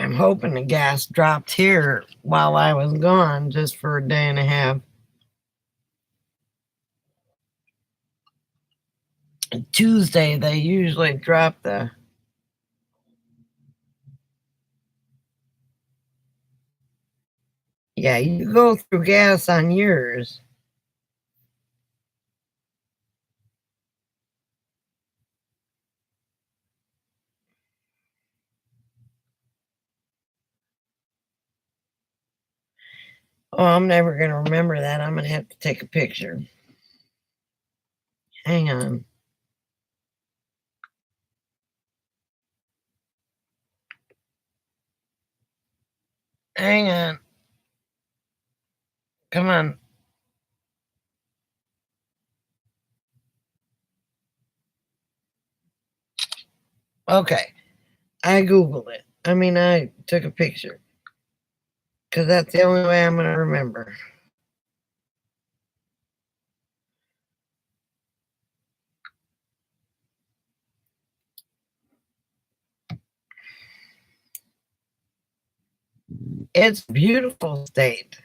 I'm hoping the gas dropped here while I was gone just for a day and a half. Tuesday, they usually drop the. Yeah, you go through gas on yours. Oh, I'm never going to remember that. I'm going to have to take a picture. Hang on. Hang on. Come on. Okay. I Googled it. I took a picture. Because that's the only way I'm going to remember. It's a beautiful state.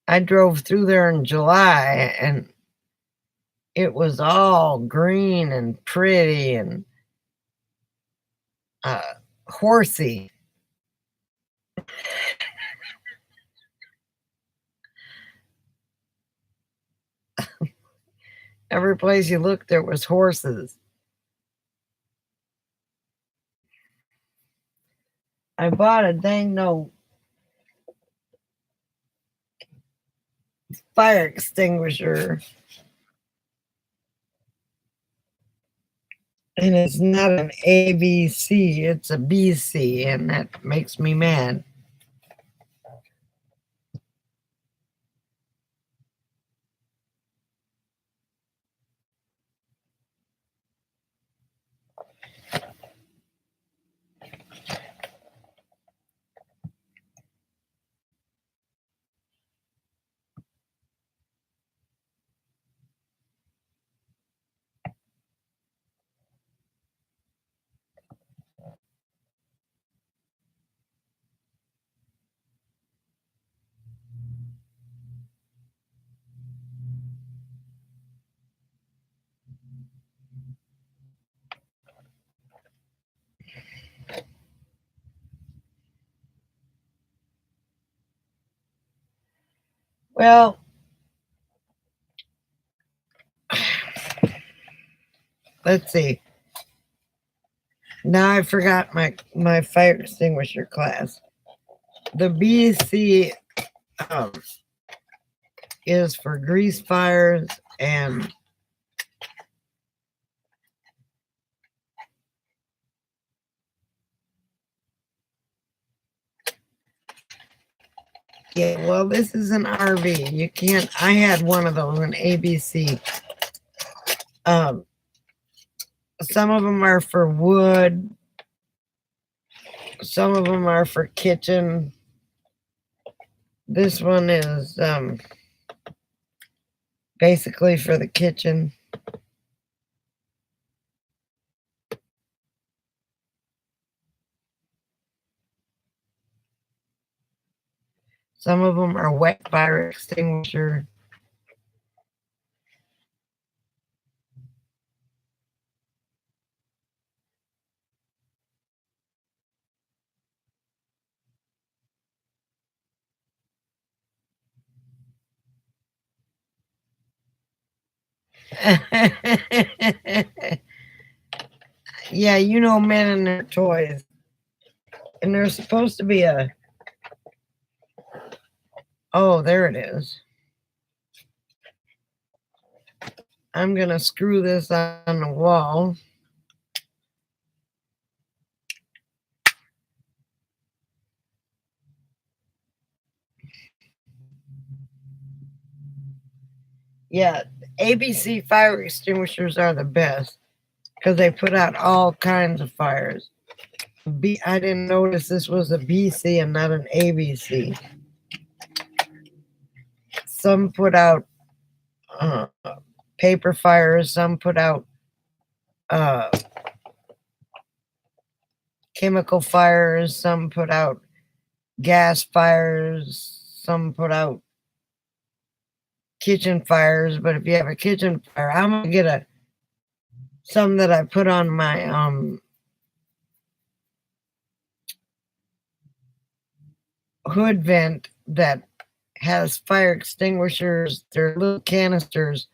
I drove through there in July and it was all green and pretty and horsey. Every place you looked, there was horses. I bought a dang no fire extinguisher. And it's not an ABC, it's a BC, and that makes me mad. Well, let's see. Now I forgot my fire extinguisher class. The BC is for grease fires and yeah, well, this is an RV. You can't. I had one of those, an ABC. Some of them are for wood. Some of them are for kitchen. This one is basically for the kitchen. Some of them are wet fire extinguisher. Yeah, you know men and their toys. And there's supposed to be a... Oh, there it is. I'm going to screw this on the wall. Yeah, ABC fire extinguishers are the best because they put out all kinds of fires. I didn't notice this was a BC and not an ABC. Some put out paper fires, some put out chemical fires, some put out gas fires, some put out kitchen fires. But if you have a kitchen fire, I'm gonna get some that I put on my hood vent that has fire extinguishers. They're little canisters,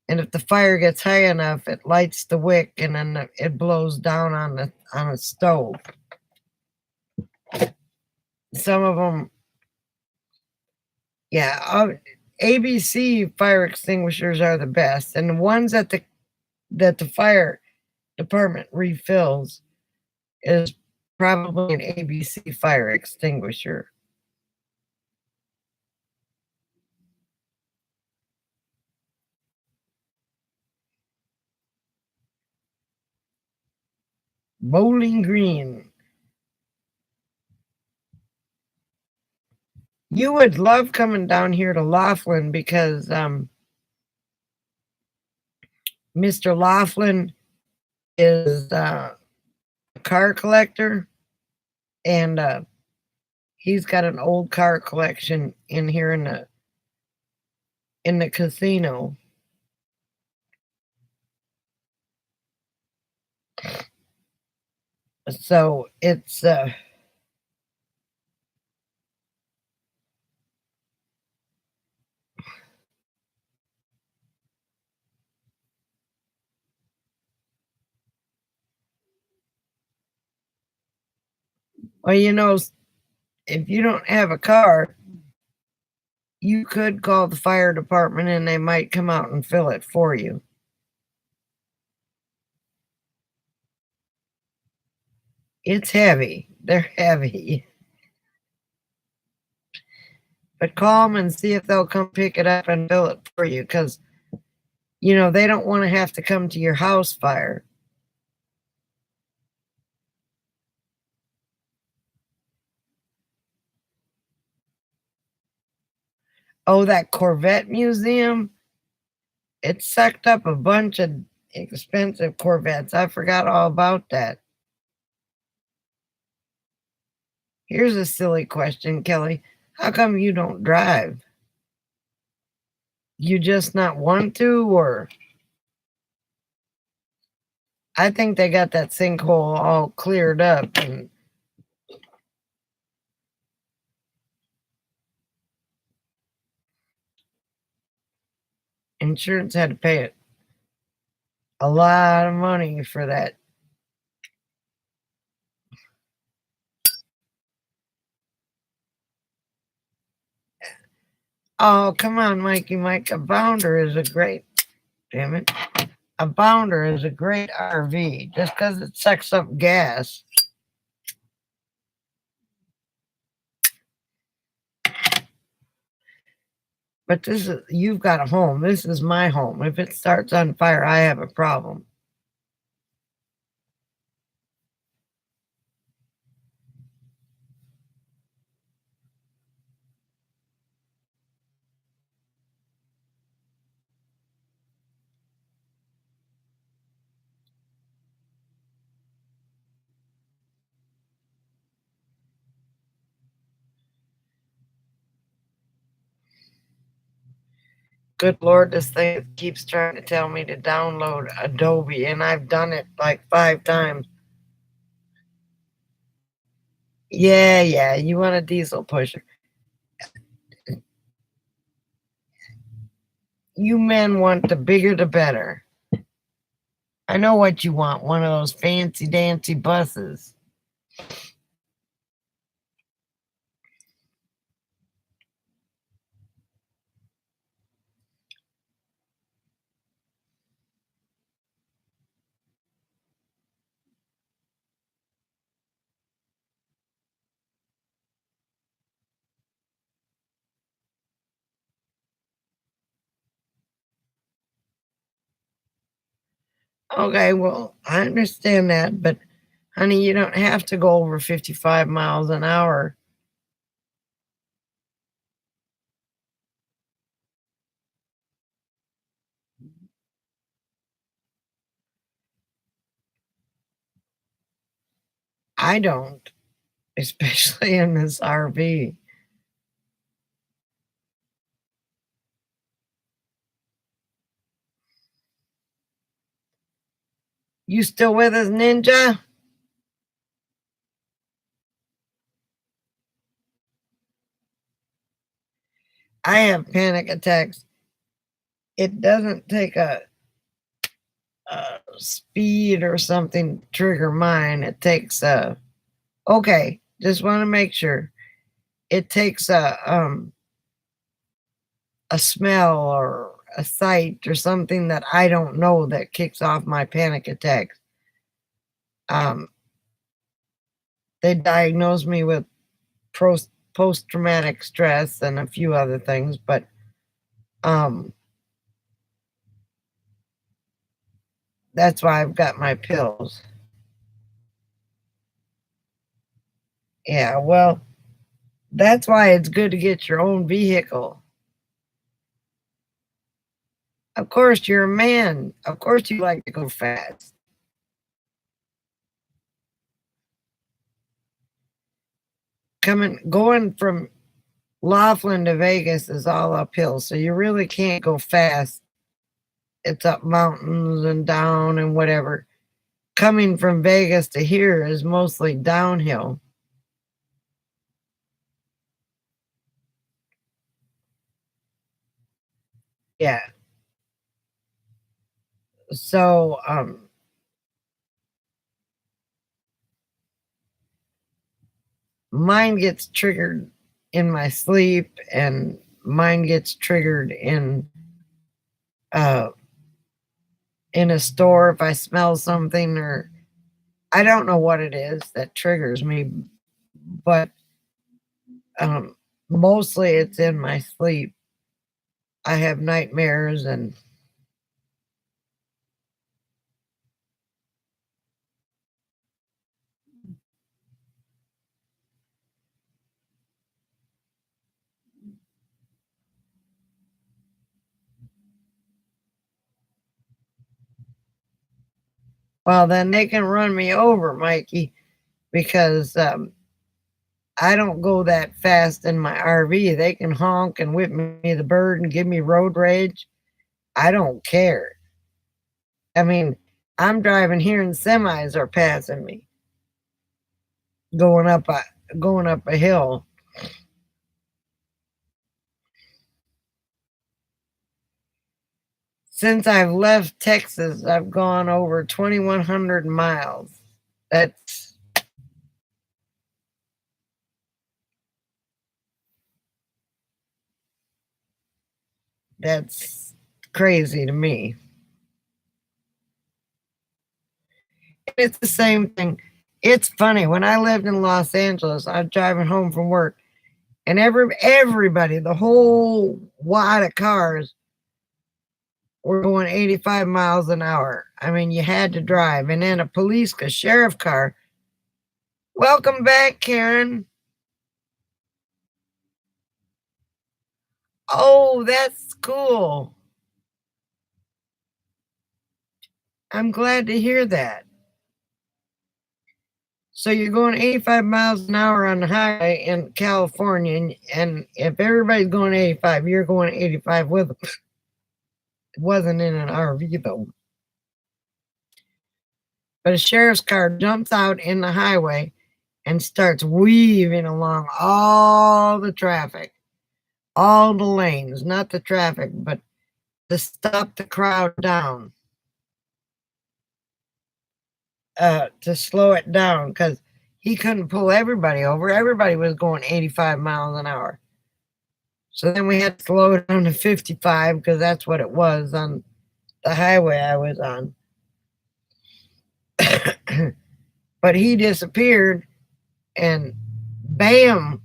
and if the fire gets high enough, it lights the wick, and then it blows down on a stove. Some of them Yeah, ABC fire extinguishers are the best, and the ones that the fire department refills is probably an ABC fire extinguisher. Bowling Green. You would love coming down here to Laughlin because Mr. Laughlin is a car collector, and he's got an old car collection in here in the casino. So it's well, you know, if you don't have a car, you could call the fire department and they might come out and fill it for you. It's heavy. They're heavy. But call them and see if they'll come pick it up and fill it for you because, you know, they don't want to have to come to your house fire. Oh, that Corvette museum, it sucked up a bunch of expensive Corvettes. I forgot all about that. Here's a silly question, Kelly. How come you don't drive? You just not want to, or? I think they got that sinkhole all cleared up and insurance had to pay it a lot of money for that. Oh, come on, Mikey Mike. A Bounder is a great, damn it. A Bounder is a great RV just because it sucks up gas. But this is, you've got a home. This is my home. If it starts on fire, I have a problem. Good Lord, this thing keeps trying to tell me to download Adobe, and I've done it like 5 times. Yeah, you want a diesel pusher. You men want the bigger the better. I know what you want, one of those fancy dancy buses. Okay, well, I understand that, but honey, you don't have to go over 55 miles an hour. I don't, especially in this RV. You still with us, Ninja? I have panic attacks. It doesn't take a speed or something to trigger mine. It takes a, okay, just want to make sure. It takes a a smell or a sight or something that I don't know that kicks off my panic attacks. They diagnosed me with post-traumatic stress and a few other things, but that's why I've got my pills. Yeah, well, that's why it's good to get your own vehicle. Of course, you're a man. Of course, you like to go fast. Going from Laughlin to Vegas is all uphill, so you really can't go fast. It's up mountains and down and whatever. Coming from Vegas to here is mostly downhill. Yeah. So, mine gets triggered in my sleep, and mine gets triggered in a store if I smell something, or I don't know what it is that triggers me, but mostly it's in my sleep. I have nightmares and well, then they can run me over, Mikey, because I don't go that fast in my RV. They can honk and whip me the bird and give me road rage. I don't care. I mean, I'm driving here and semis are passing me going up a going up a hill. Since I've left Texas, I've gone over 2,100 miles. That's that's crazy to me. It's the same thing. It's funny. When I lived in Los Angeles, I was driving home from work, and everybody, the whole wad of cars were going 85 miles an hour. I mean, you had to drive. And then a sheriff car. Welcome back, Karen. Oh, that's cool. I'm glad to hear that. So you're going 85 miles an hour on the highway in California, and if everybody's going 85, you're going 85 with them. It wasn't in an RV though. But a sheriff's car jumps out in the highway and starts weaving along all the traffic, all the lanes, not the traffic, but to stop the crowd down, to slow it down, because he couldn't pull everybody over. Everybody was going 85 miles an hour. So then we had to slow it down to 55 because that's what it was on the highway I was on. But he disappeared, and bam,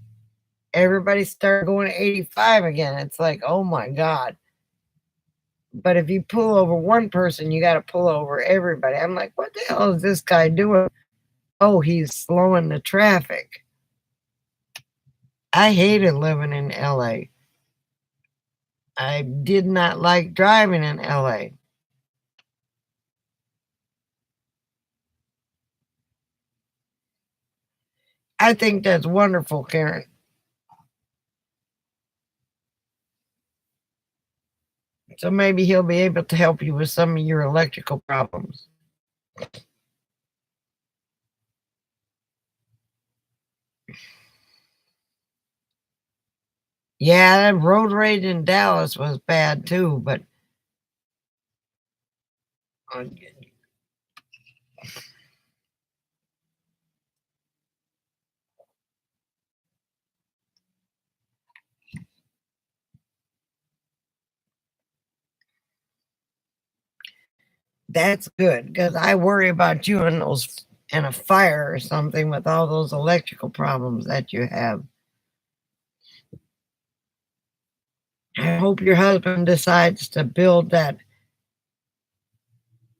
everybody started going 85 again. It's like, oh my God. But if you pull over one person, you got to pull over everybody. I'm like, what the hell is this guy doing? Oh, he's slowing the traffic. I hated living in LA. I did not like driving in LA. I think that's wonderful, Karen. So maybe he'll be able to help you with some of your electrical problems. Yeah, that road rage in Dallas was bad too, but uh, That's good because I worry about you and those and a fire or something with all those electrical problems that you have. I hope your husband decides to build that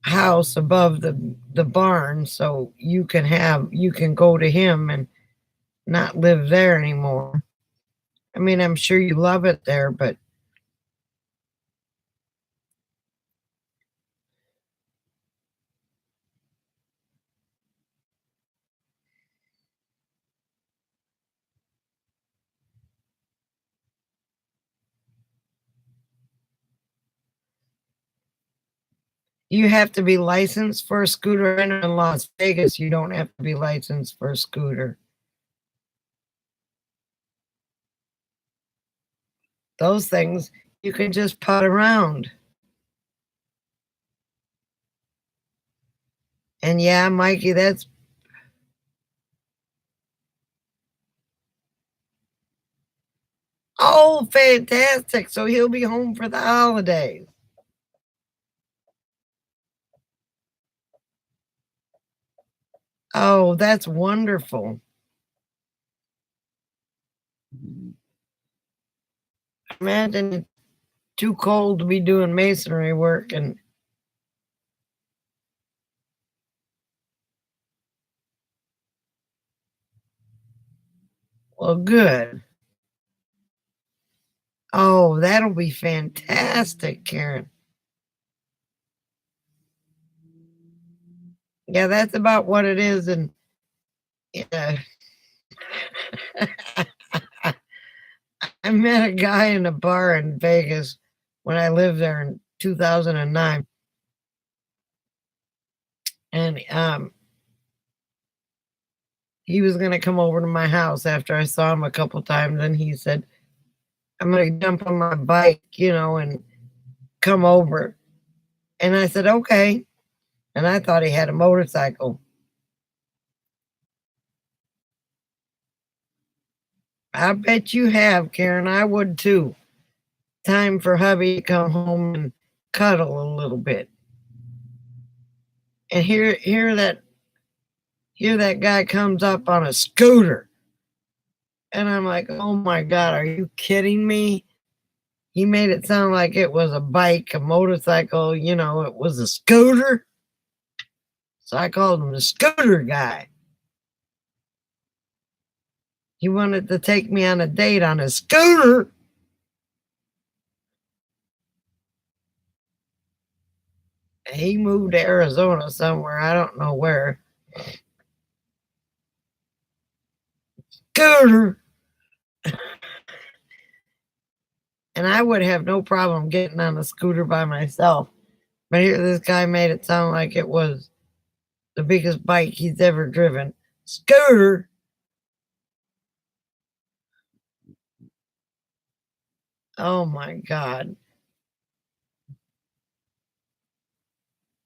house above the barn so you can go to him and not live there anymore. I mean, I'm sure you love it there, but you have to be licensed for a scooter. And in Las Vegas, you don't have to be licensed for a scooter. Those things you can just putt around. And yeah, Mikey, that's oh fantastic. So he'll be home for the holidays. Oh, that's wonderful. Imagine it's too cold to be doing masonry work and well, good. Oh, that'll be fantastic, Karen. Yeah, that's about what it is. And yeah. I met a guy in a bar in Vegas when I lived there in 2009. And he was going to come over to my house after I saw him a couple times. And he said, I'm going to jump on my bike, and come over. And I said, okay. And I thought he had a motorcycle. I bet you have, Karen. I would too. Time for hubby to come home and cuddle a little bit. And here that guy comes up on a scooter. And I'm like, oh my God, are you kidding me? He made it sound like it was a bike, a motorcycle, it was a scooter. So I called him the scooter guy. He wanted to take me on a date on a scooter. He moved to Arizona somewhere. I don't know where. Scooter. And I would have no problem getting on a scooter by myself. But here, this guy made it sound like it was the biggest bike he's ever driven. Scooter. Oh my God.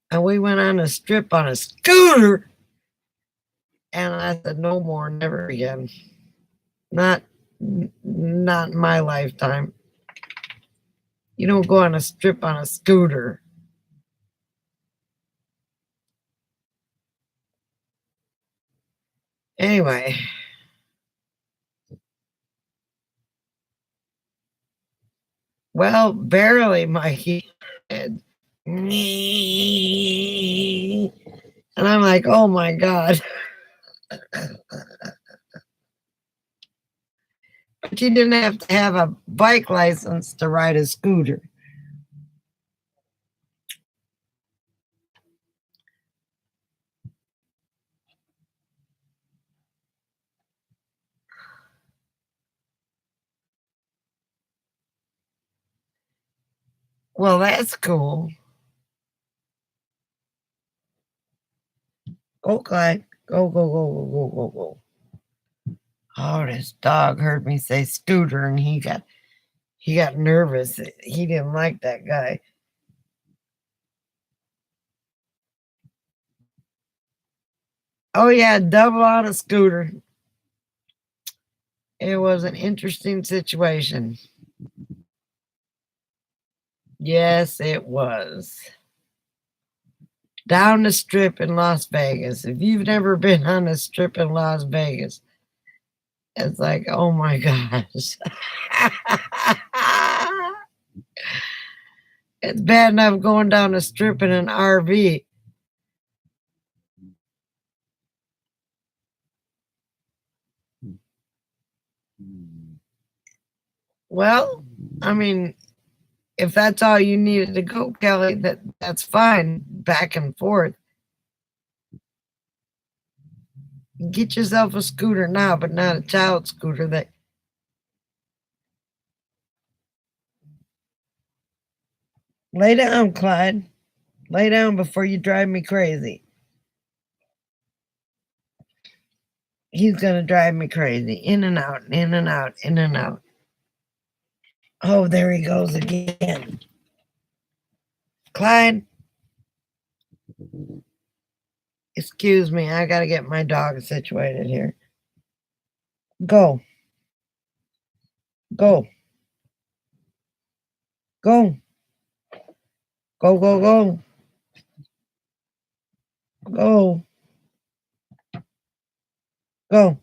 And we went on a strip on a scooter. And I said, no more, never again. Not in my lifetime. You don't go on a strip on a scooter. Anyway. Well, barely, Mikey. And I'm like, oh my God. But you didn't have to have a bike license to ride a scooter. Well, that's cool. Okay. Go, go, go, go, go, go, go. Oh, this dog heard me say scooter and he got nervous. He didn't like that guy. Oh yeah, double on a scooter. It was an interesting situation. Yes, it was. down the strip in Las Vegas. If you've never been on the strip in Las Vegas, it's like, oh my gosh. It's bad enough going down the strip in an RV. Well, I mean, if that's all you needed to go, Kelly, that's fine. Back and forth. Get yourself a scooter now, but not a child scooter. That lay down, Clyde. Lay down before you drive me crazy. He's gonna drive me crazy. In and out, in and out, in and out. Oh, there he goes again. Clyde. Excuse me, I gotta get my dog situated here. Go. Go. Go. Go, go, go. Go. Go.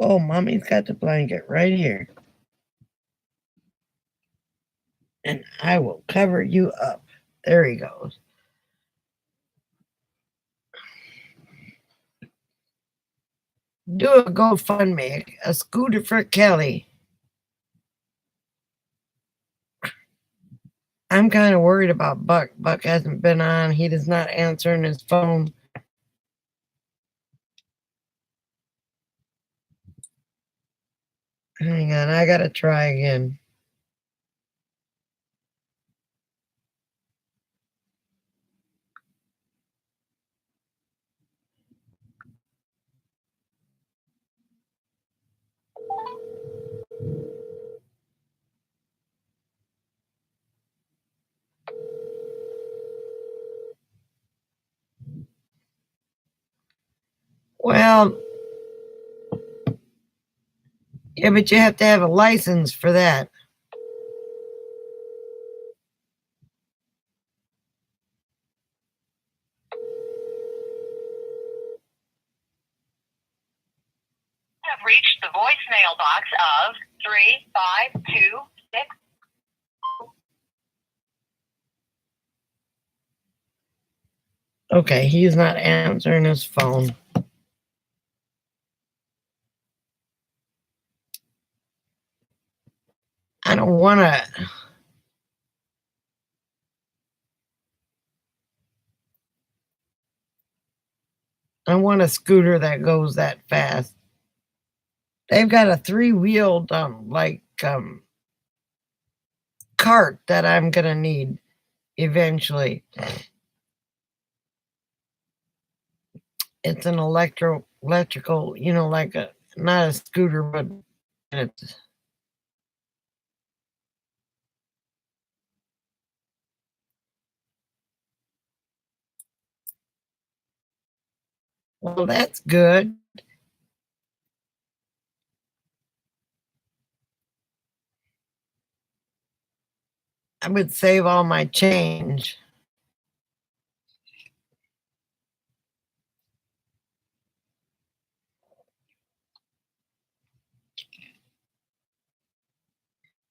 Oh, mommy's got the blanket right here. And I will cover you up. There he goes. Do a GoFundMe, a scooter for Kelly. I'm kind of worried about Buck. Buck hasn't been on. He does not answering his phone. Hang on, I gotta try again. Well, yeah, but you have to have a license for that. Have reached the voicemail box of 3526. Okay, he's not answering his phone. I don't want to. I want a scooter that goes that fast. They've got a three-wheeled cart that I'm gonna need eventually. It's an electrical, like not a scooter, but it's well, that's good. I would save all my change.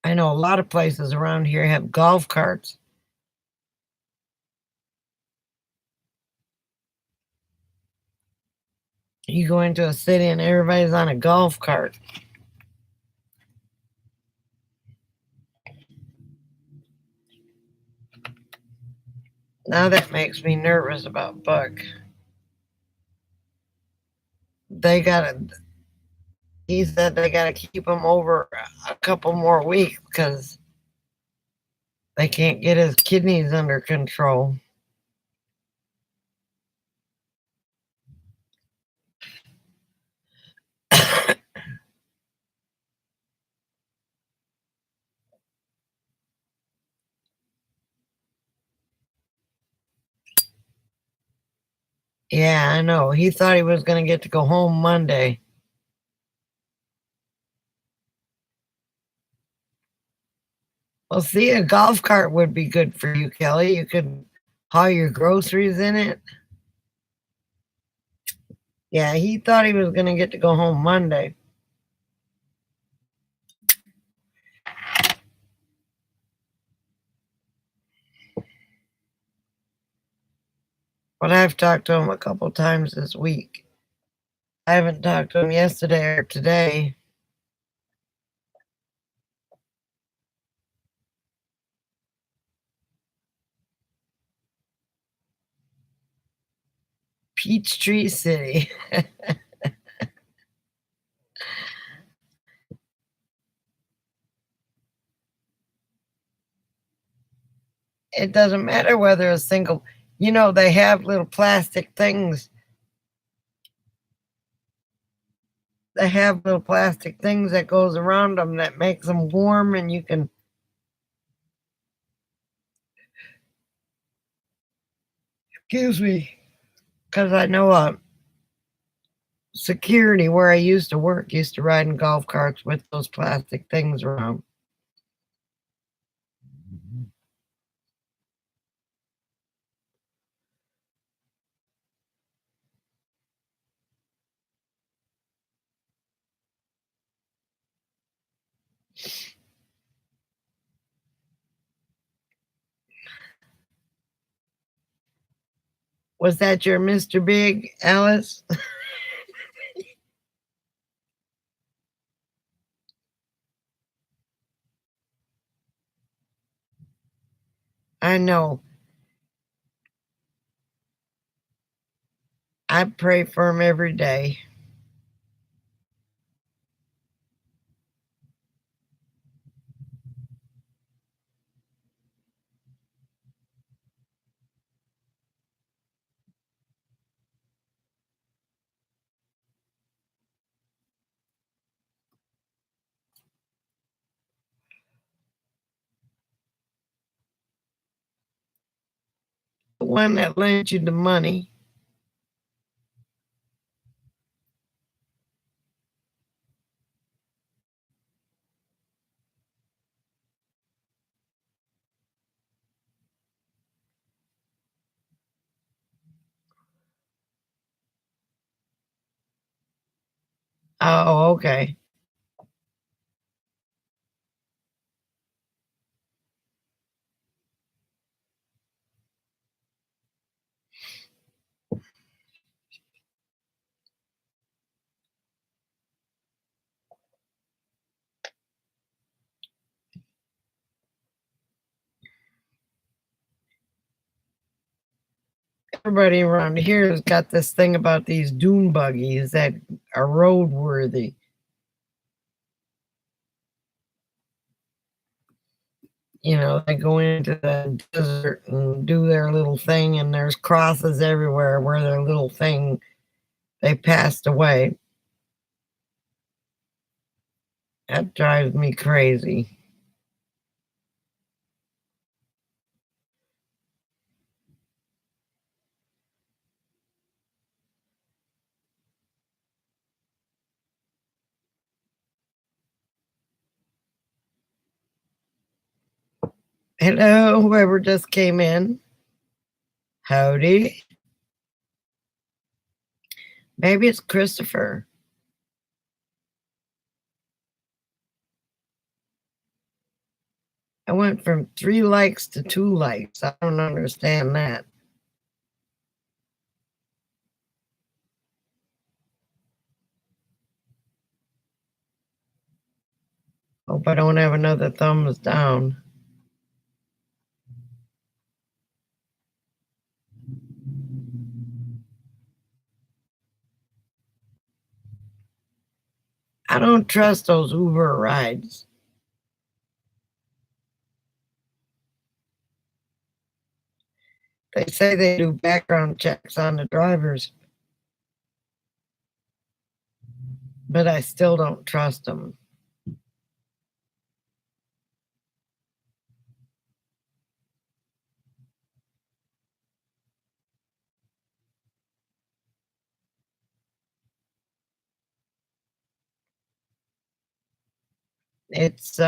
I know a lot of places around here have golf carts. You go into a city and everybody's on a golf cart. Now that makes me nervous about Buck. He said they gotta keep him over a couple more weeks because they can't get his kidneys under control. Yeah, I know. He thought he was going to get to go home Monday. Well, see, a golf cart would be good for you, Kelly. You could haul your groceries in it. Yeah, he thought he was going to get to go home Monday. But I've talked to him a couple times this week. I haven't talked to him yesterday or today. Peachtree City. It doesn't matter whether a single, they have little plastic things. They have little plastic things that goes around them that makes them warm, and you can, excuse me, because I know security where I used to work used to ride in golf carts with those plastic things around. Was that your Mr. Big, Alice? I know. I pray for him every day. The one that lent you the money. Oh, okay. Everybody around here has got this thing about these dune buggies that are roadworthy. They go into the desert and do their little thing, and there's crosses everywhere where their little thing, they passed away. That drives me crazy. Hello, whoever just came in. Howdy. Maybe it's Christopher. I went from 3 likes to 2 likes. I don't understand that. Hope I don't have another thumbs down. I don't trust those Uber rides. They say they do background checks on the drivers, but I still don't trust them. It's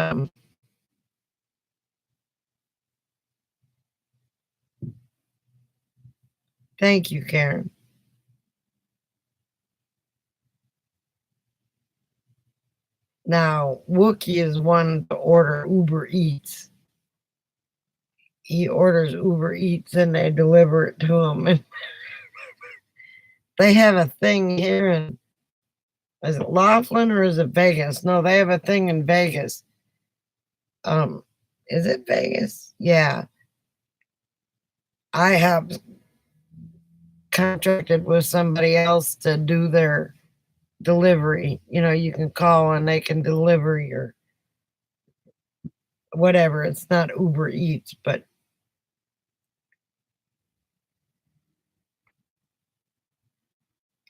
Thank you, Karen. Now, Wookie is one to order Uber Eats. He orders Uber Eats and they deliver it to him. And they have a thing here in, is it Laughlin or is it Vegas? No, they have a thing in Vegas. Is it Vegas? Yeah. I have contracted with somebody else to do their delivery. You know, you can call and they can deliver your whatever. It's not Uber Eats, but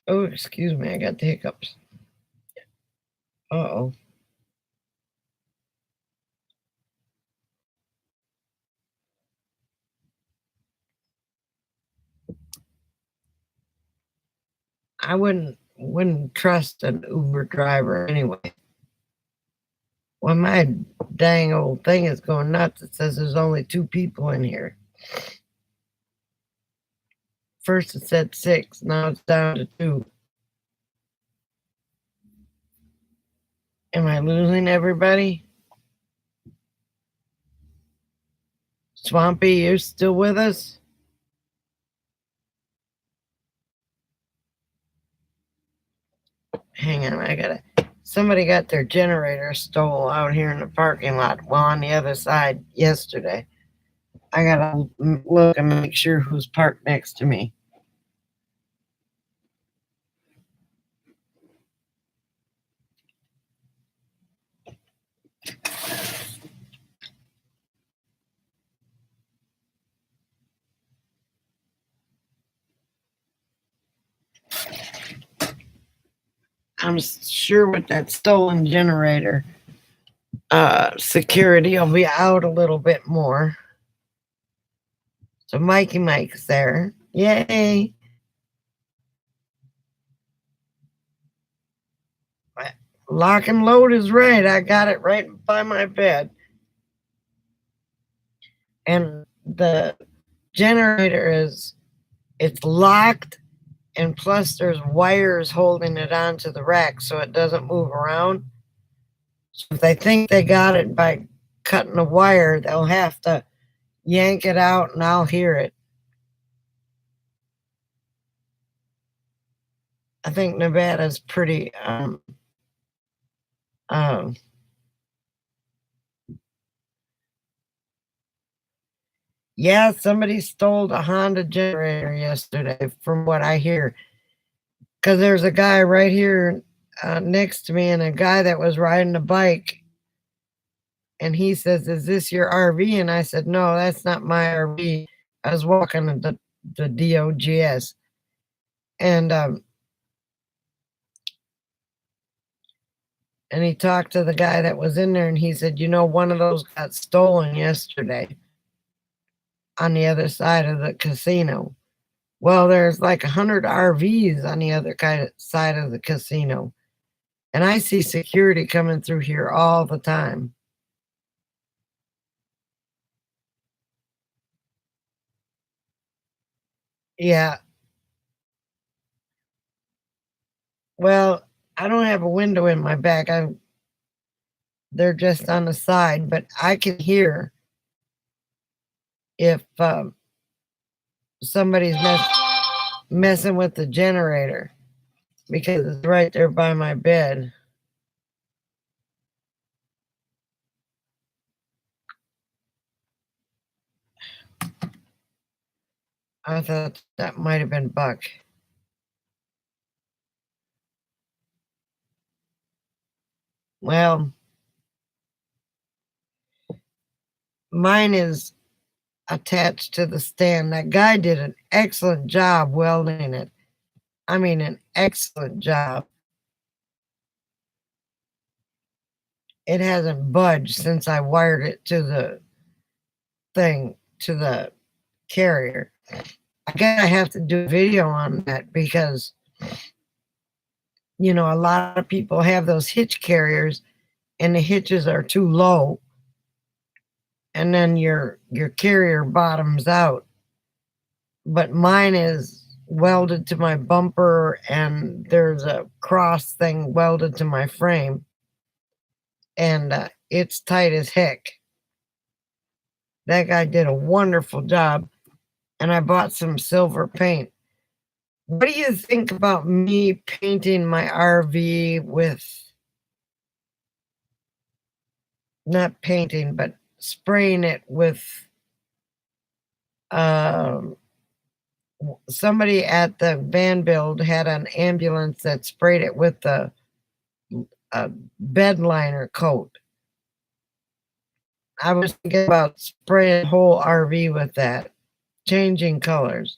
oh, excuse me, I got the hiccups. Uh-oh. I wouldn't trust an Uber driver anyway. Well, my dang old thing is going nuts. It says there's only 2 people in here. First it said 6, now it's down to 2. Am I losing everybody? Swampy, you're still with us? Hang on, somebody got their generator stole out here in the parking lot, well, on the other side yesterday. I gotta look and make sure who's parked next to me. I'm sure with that stolen generator, security will be out a little bit more. So Mikey Mike's there. Yay. Lock and load is right. I got it right by my bed. And the generator it's locked, and plus there's wires holding it onto the rack so it doesn't move around. So if they think they got it by cutting the wire, they'll have to yank it out and I'll hear it. I think Nevada's pretty yeah, somebody stole a Honda generator yesterday, from what I hear. Because there's a guy right here next to me and a guy that was riding a bike. And he says, "Is this your RV?" And I said, "No, that's not my RV. I was walking the DOGS." And he talked to the guy that was in there and he said, one of those got stolen yesterday on the other side of the casino. Well, there's like 100 RVs on the other side of the casino. And I see security coming through here all the time. Yeah. Well, I don't have a window in my back. They're just on the side, but I can hear if somebody's messing with the generator, because it's right there by my bed. I thought that might have been Buck. Well, mine is attached to the stand. That guy did an excellent job welding it. I mean, an excellent job. It hasn't budged since I wired it to the thing, to the carrier. I guess I have to do a video on that because, a lot of people have those hitch carriers and the hitches are too low. And then your carrier bottoms out. But mine is welded to my bumper, and there's a cross thing welded to my frame, and it's tight as heck. That guy did a wonderful job, and I bought some silver paint. What do you think about me painting my RV with, not painting, but spraying it with, somebody at the van build had an ambulance that sprayed it with a bed liner coat. I was thinking about spraying the whole RV with that, changing colors,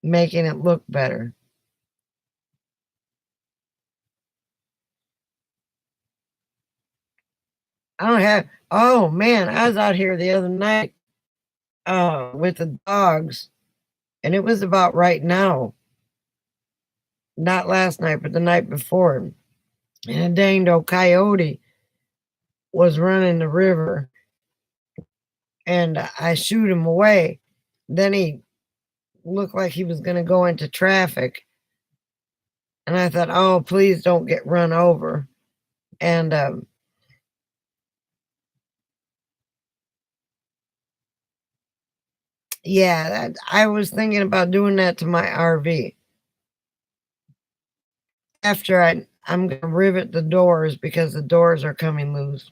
making it look better. I don't have, oh man, I was out here the other night with the dogs, and it was about right now. Not last night, but the night before. And a danged old coyote was running the river, and I shoot him away. Then he looked like he was going to go into traffic. And I thought, oh, please don't get run over. And yeah, I was thinking about doing that to my RV. After I'm going to rivet the doors because the doors are coming loose.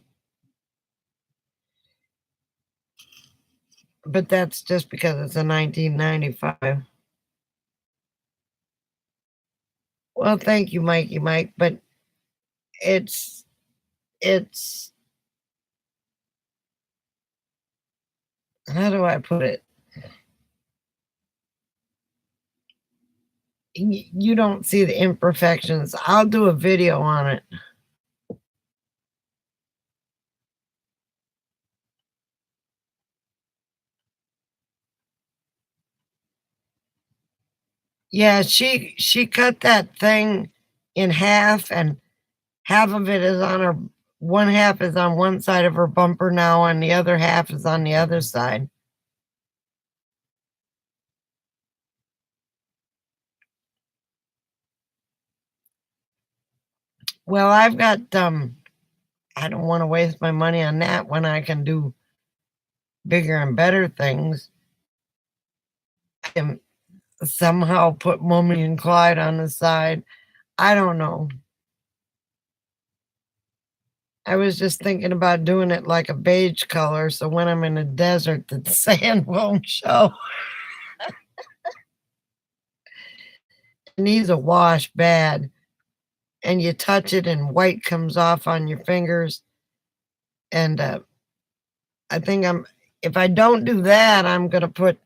But that's just because it's a 1995. Well, thank you, Mikey Mike, but it's how do I put it? You don't see the imperfections. I'll do a video on it. Yeah, she cut that thing in half, and half of it is on her, one half is on one side of her bumper now, and the other half is on the other side. Well, I've got I don't want to waste my money on that when I can do bigger and better things. I can somehow put Mummy and Clyde on the side. I don't know. I was just thinking about doing it like a beige color, so when I'm in the desert, the sand won't show. It needs a wash bad, and you touch it, and white comes off on your fingers. And I think if I don't do that, I'm gonna put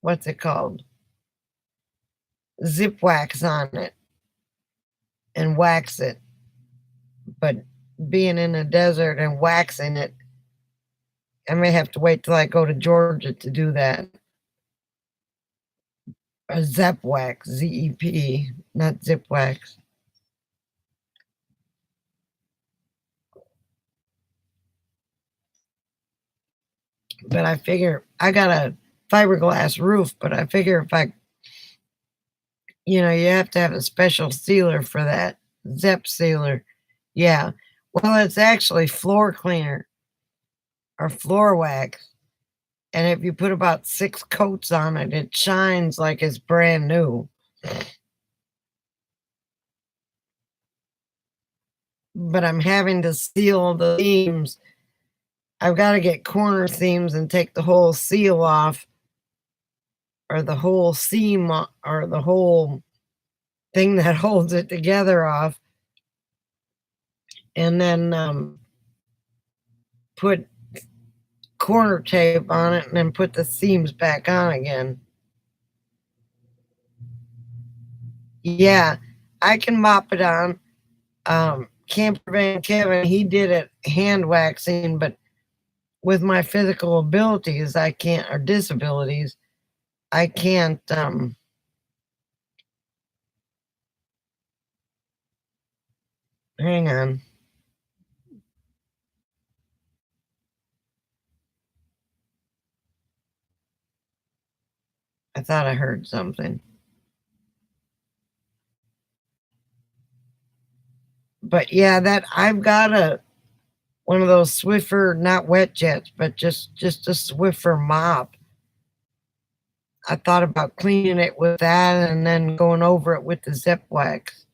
what's it called? Zip wax on it and wax it. But being in the desert and waxing it, I may have to wait till I go to Georgia to do that. A Zep wax, ZEP, not zip wax. But I figure I got a fiberglass roof, but I figure if you have to have a special sealer for that. Zep sealer. Yeah. Well, it's actually floor cleaner or floor wax. And if you put about 6 coats on it, it shines like it's brand new. But I'm having to seal the seams. I've got to get corner seams and take the whole seal off, or the whole seam, or the whole thing that holds it together off, and then put corner tape on it, and then put the seams back on again. Yeah, I can mop it on. Camper Van Kevin, he did it hand waxing, but with my physical abilities, I can't, or disabilities, I can't, hang on. I thought I heard something. But yeah, that I've got one of those Swiffer, not wet jets, but just a Swiffer mop. I thought about cleaning it with that and then going over it with the Zip Wax.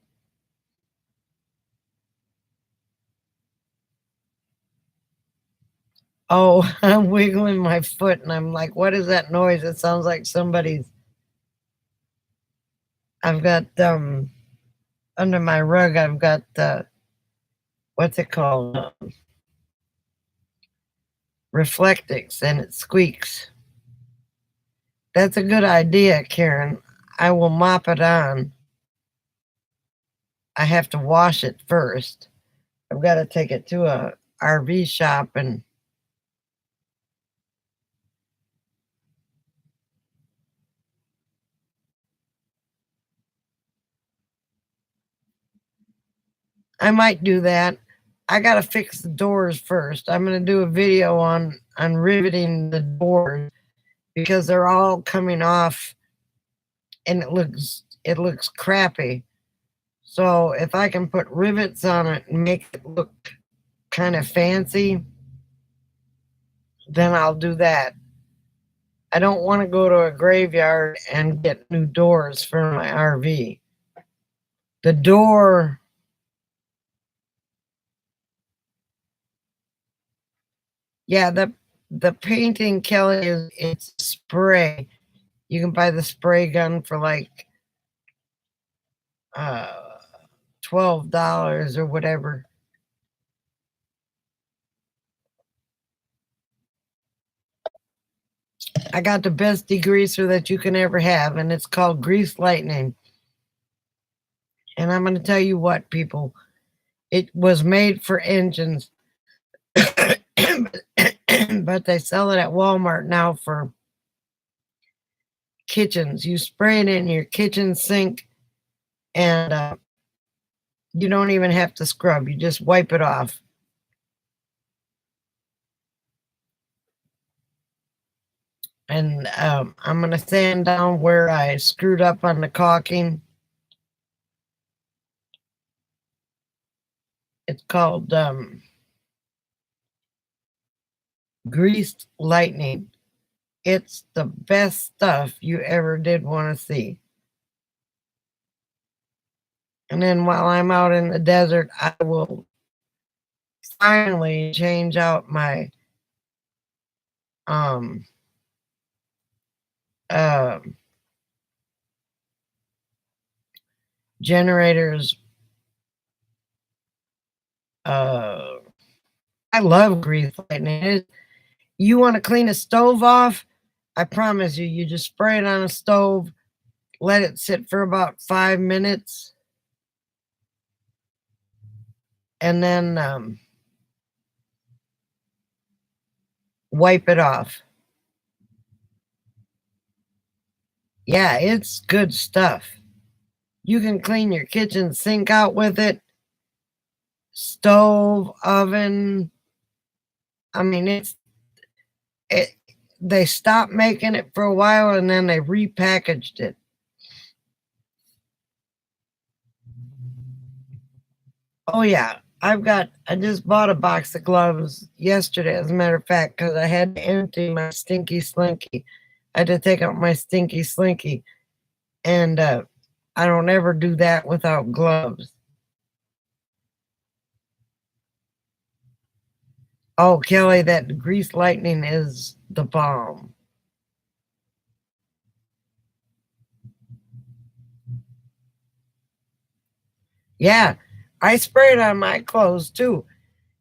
Oh, I'm wiggling my foot and I'm like, what is that noise? It sounds like somebody's. I've got under my rug, I've got what's it called? Reflectix, and it squeaks. That's a good idea, Karen. I will mop it on. I have to wash it first. I've got to take it to a RV shop and I might do that. I got to fix the doors first. I'm going to do a video on riveting the doors because they're all coming off and it looks crappy. So if I can put rivets on it and make it look kind of fancy, then I'll do that. I don't want to go to a graveyard and get new doors for my RV. The door, yeah, the painting, Kelly, it's spray. You can buy the spray gun for like $12 or whatever. I got the best degreaser that you can ever have, and it's called Grease Lightning. And I'm going to tell you what, people, it was made for engines, but they sell it at Walmart now for kitchens. You spray it in your kitchen sink, and you don't even have to scrub. You just wipe it off. And I'm going to sand down where I screwed up on the caulking. It's called Greased Lightning. It's the best stuff you ever did want to see. And then while I'm out in the desert, I will finally change out my generators. I love Grease Lightning. You want to clean a stove off? I promise you, you just spray it on a stove, let it sit for about 5 minutes, and then wipe it off. Yeah, it's good stuff. You can clean your kitchen sink out with it, stove, oven. I mean, they stopped making it for a while and then they repackaged it. Oh yeah, I just bought a box of gloves yesterday, as a matter of fact, because I had to empty my stinky slinky. I had to take out my stinky slinky, and I don't ever do that without gloves. Oh, Kelly, that Grease Lightning is the bomb. Yeah, I spray it on my clothes too.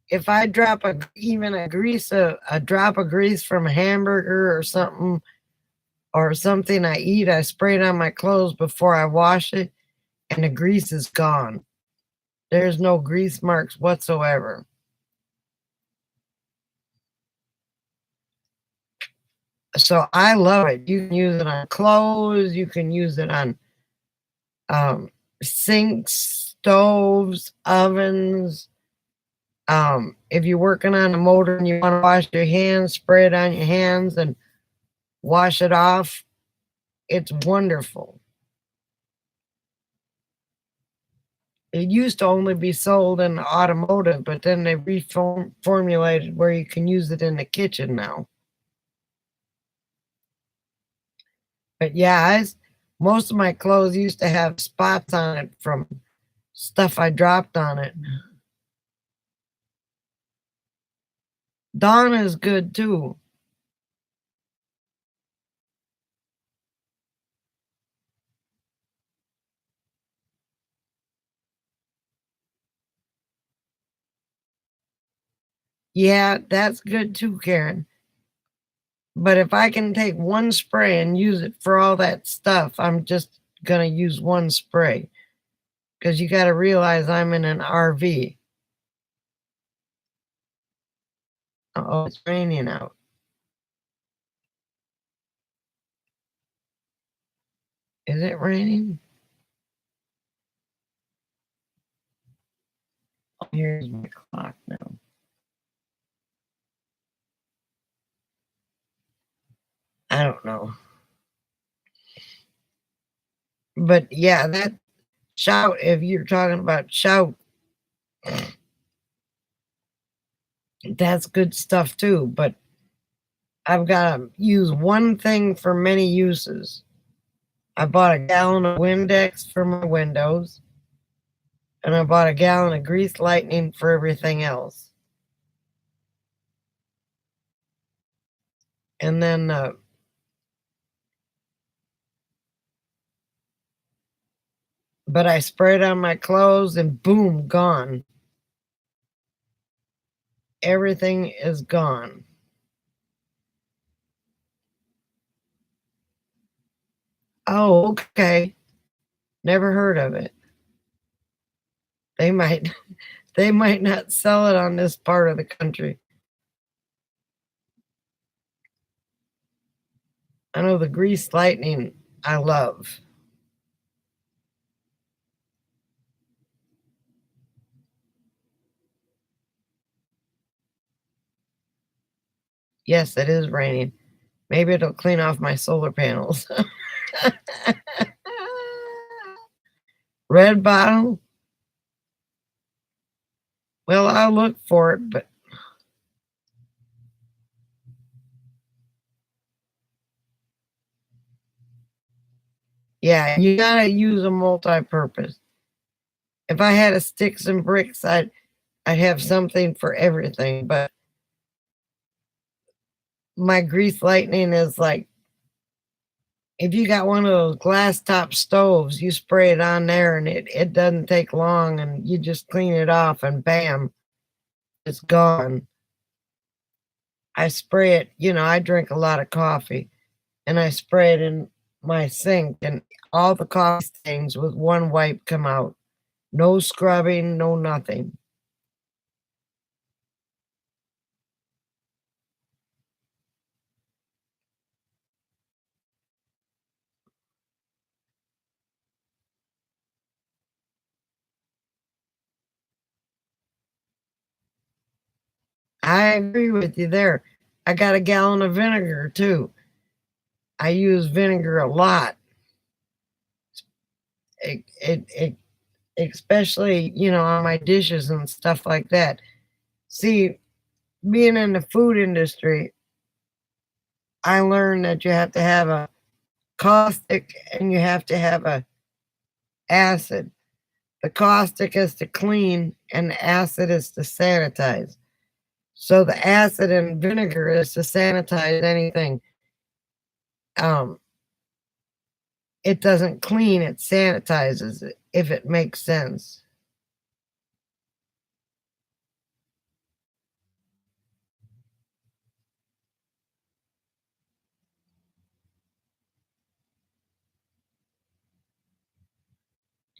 If I drop a drop of grease from a hamburger or something I eat, I spray it on my clothes before I wash it, and the grease is gone. There's no grease marks whatsoever. So I love it. You can use it on clothes. You can use it on sinks, stoves, ovens. If you're working on a motor and you want to wash your hands, spray it on your hands and wash it off. It's wonderful. It used to only be sold in automotive, but then they reformulated where you can use it in the kitchen now. But yeah, most of my clothes used to have spots on it from stuff I dropped on it. Dawn is good too. Yeah, that's good too, Karen. But if I can take one spray and use it for all that stuff, I'm just going to use one spray. Because you got to realize I'm in an RV. Oh, it's raining out. Is it raining? Oh, here's my clock now. I don't know. But yeah, that shout, if you're talking about shout, that's good stuff too. But I've got to use one thing for many uses. I bought a gallon of Windex for my windows, and I bought a gallon of Grease Lightning for everything else. And then but I sprayed on my clothes and boom, gone. Everything is gone. Oh, okay. Never heard of it. They might they might not sell it on this part of the country. I know the Grease Lightning I love. Yes, it is raining. Maybe it'll clean off my solar panels. Red bottle? Well, I'll look for it, but yeah, you gotta use a multi-purpose. If I had a sticks and bricks, I'd have something for everything, but my Grease Lightning is like, if you got one of those glass top stoves, you spray it on there and it doesn't take long and you just clean it off and bam, it's gone. I spray it, I drink a lot of coffee and I spray it in my sink and all the coffee stains with one wipe come out. No scrubbing, no nothing. I agree with you there. I got a gallon of vinegar too. I use vinegar a lot. It especially, on my dishes and stuff like that. See, being in the food industry, I learned that you have to have a caustic and you have to have a acid. The caustic is to clean and the acid is to sanitize. So the acid and vinegar is to sanitize anything. It doesn't clean, it sanitizes it, if it makes sense.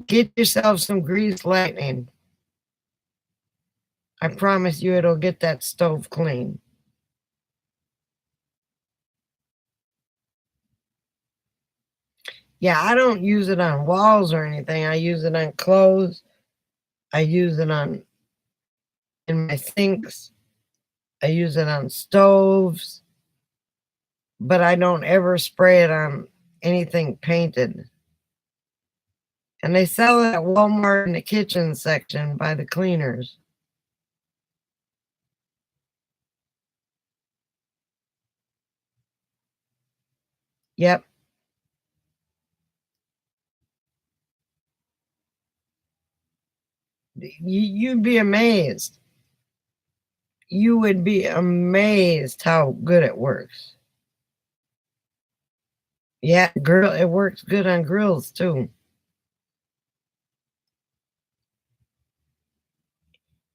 Get yourself some Grease Lightning. I promise you it'll get that stove clean. Yeah, I don't use it on walls or anything. I use it on clothes. I use it in my sinks. I use it on stoves. But I don't ever spray it on anything painted. And they sell it at Walmart in the kitchen section by the cleaners. Yep. You'd be amazed. You would be amazed how good it works. Yeah, it works good on grills too.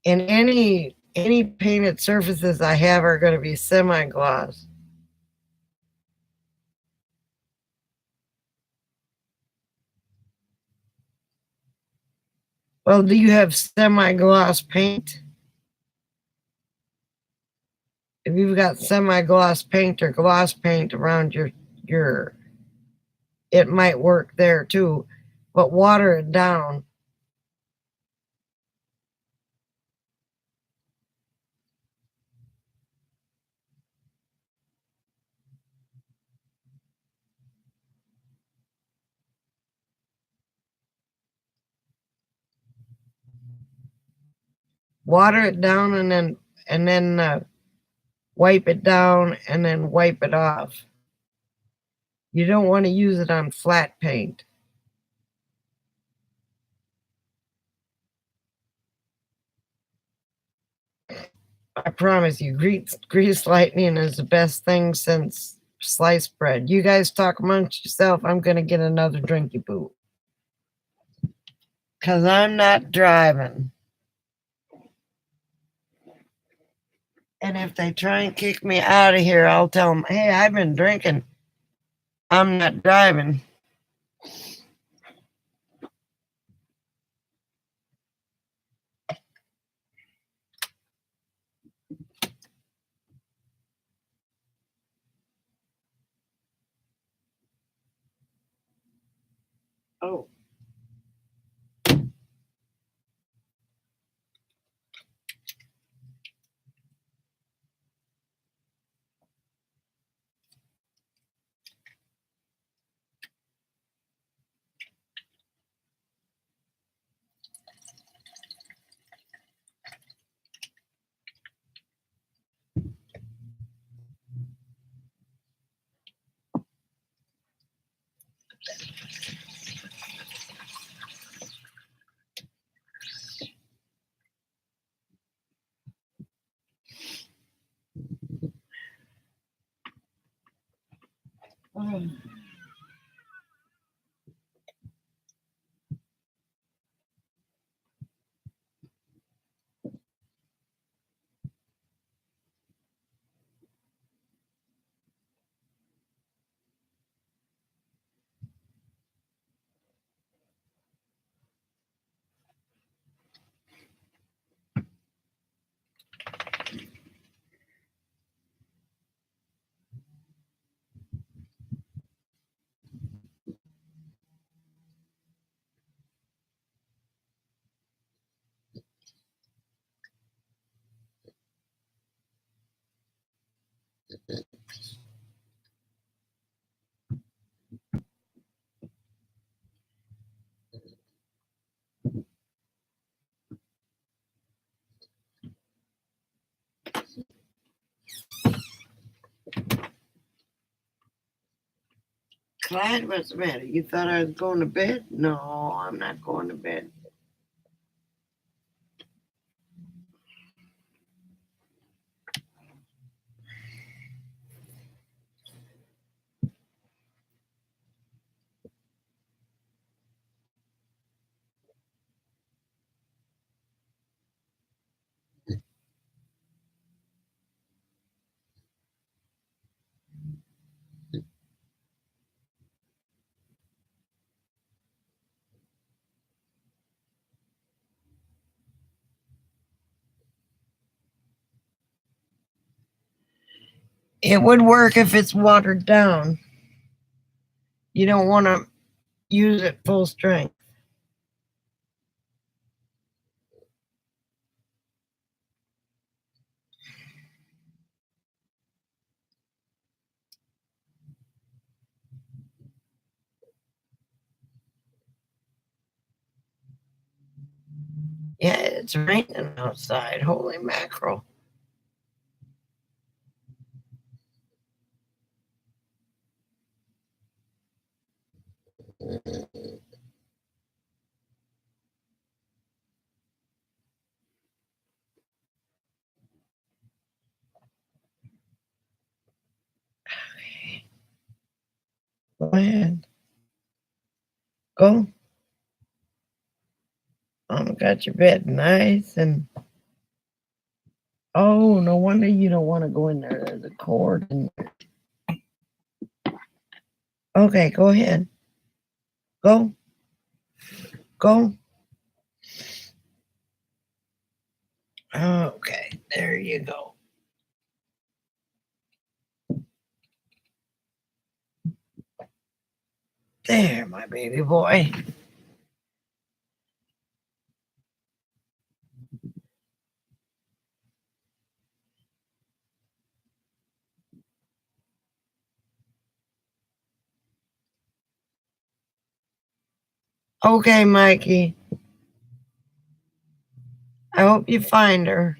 And any painted surfaces I have are going to be semi-gloss. Well, do you have semi-gloss paint? If you've got semi-gloss paint or gloss paint around your it might work there too, but water it down. Water it down and then wipe it down and then wipe it off. You don't want to use it on flat paint. I promise you, grease lightning is the best thing since sliced bread. You guys talk amongst yourself. I'm going to get another drinky boot. Because I'm not driving. And if they try and kick me out of here, I'll tell them, hey, I've been drinking. I'm not driving. Oh. Clyde, what's the matter? You thought I was going to bed? No, I'm not going to bed. It would work if it's watered down. You don't want to use it full strength. Yeah, it's raining outside. Holy mackerel. Go ahead. Go. Got your bed nice and oh, no wonder you don't want to go in there. There's a cord in there. Okay, go ahead. Go. Go. Okay, there you go. There, my baby boy. Okay, Mikey. I hope you find her.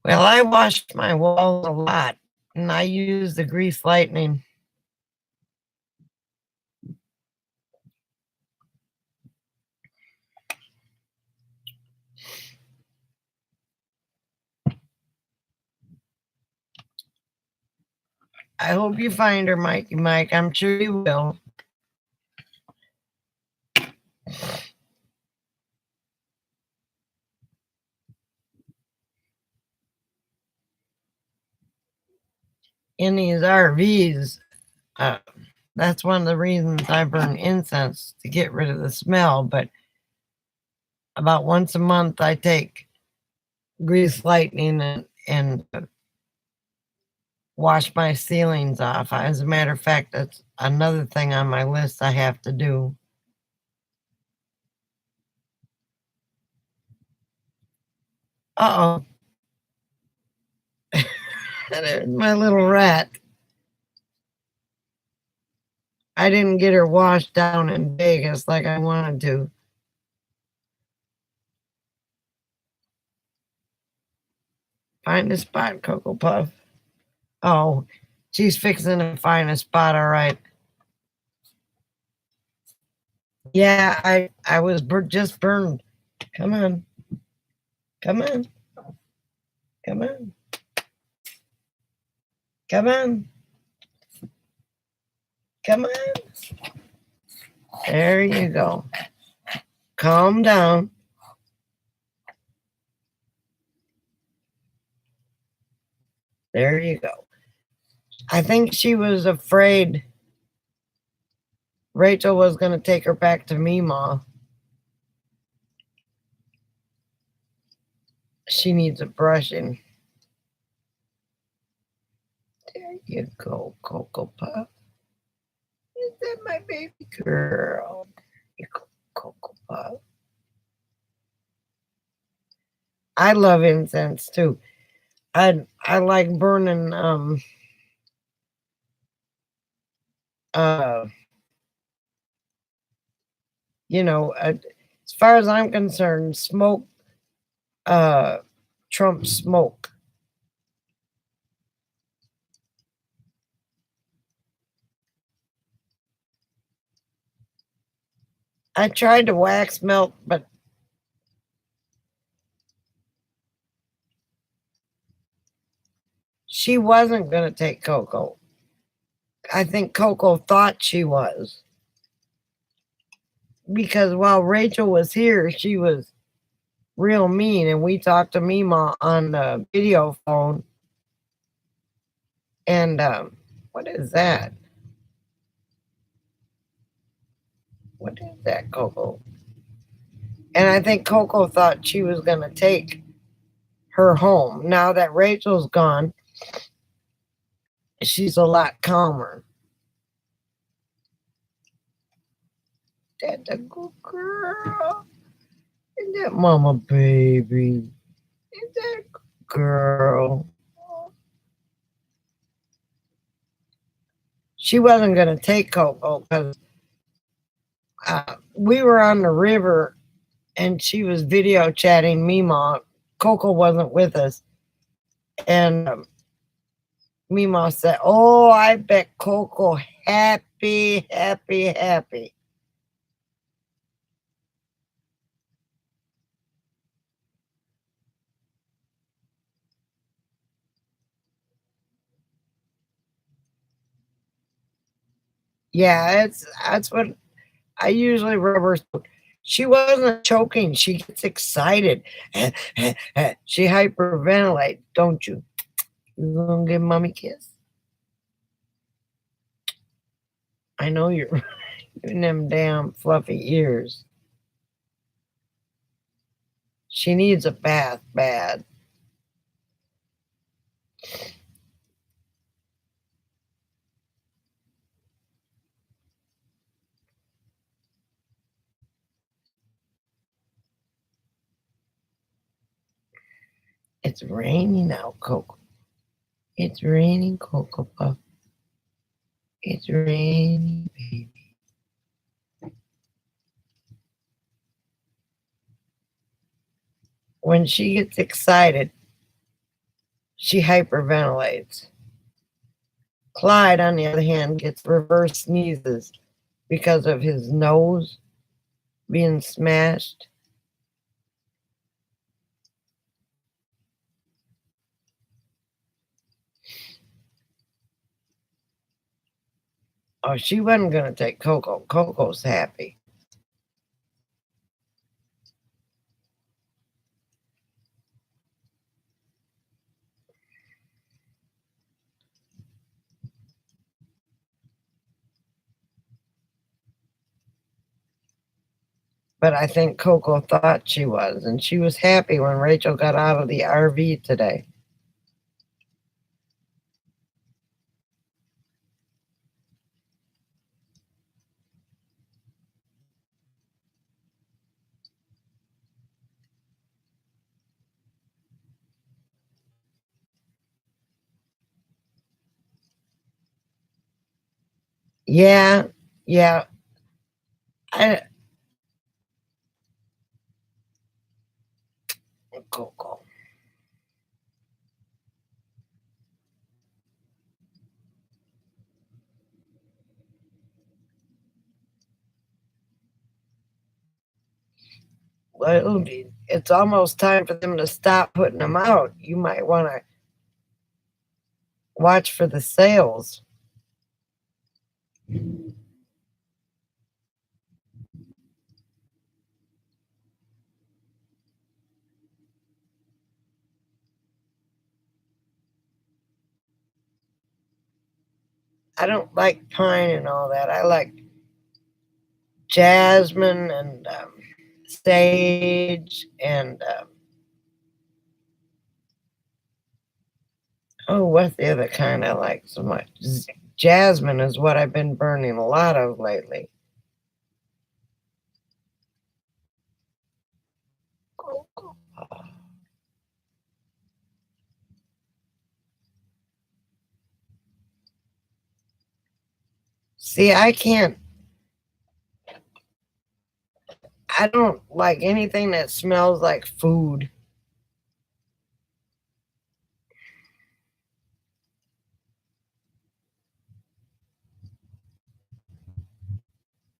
Well, I washed my walls a lot and I use the grease lightning. I hope you find her, Mikey Mike. I'm sure you will. In these RVs, that's one of the reasons I burn incense to get rid of the smell. But about once a month, I take grease lightning and wash my ceilings off. As a matter of fact, that's another thing on my list I have to do. Uh oh. There's my little rat. I didn't get her washed down in Vegas like I wanted to. Find a spot, Cocoa Puff. Oh, she's fixing to find a spot, all right. Yeah, I was just burned. Come on. Come on. Come on. Come on. Come on. There you go. Calm down. There you go. I think she was afraid Rachel was going to take her back to Meemaw. She needs a brushing. There you go, Cocoa Puff. Is that my baby girl? There you go, Cocoa Puff. I love incense too. I like burning you know, as far as I'm concerned, smoke trumps smoke. I tried to wax melt, but she wasn't going to take Coco. I think Coco thought she was. Because while Rachel was here, she was real mean, and we talked to Mima on the video phone. And what is that? What is that, Coco? And I think Coco thought she was going to take her home. Now that Rachel's gone, she's a lot calmer. That's a good girl. Ain't that mama baby? Ain't that girl? She wasn't going to take Coco because we were on the river and she was video chatting Mima. Coco wasn't with us. And Mima said, "Oh, I bet Coco happy, happy, happy." Yeah, that's what I usually rub her. She wasn't choking. She gets excited. She hyperventilates. Don't you? You gonna give mommy a kiss? I know you're in them damn fluffy ears. She needs a bath bad. It's raining now, Coco. It's raining, Coco Puff. It's raining, baby. When she gets excited, she hyperventilates. Clyde, on the other hand, gets reverse sneezes because of his nose being smashed. Oh, she wasn't going to take Coco. Coco's happy. But I think Coco thought she was, and she was happy when Rachel got out of the RV today. Yeah, yeah. I, Coco. Well, it's almost time for them to stop putting them out. You might want to watch for the sales. I don't like pine and all that. I like jasmine and sage and oh, what's the other kind I like so much? Jasmine is what I've been burning a lot of lately. See, I don't like anything that smells like food.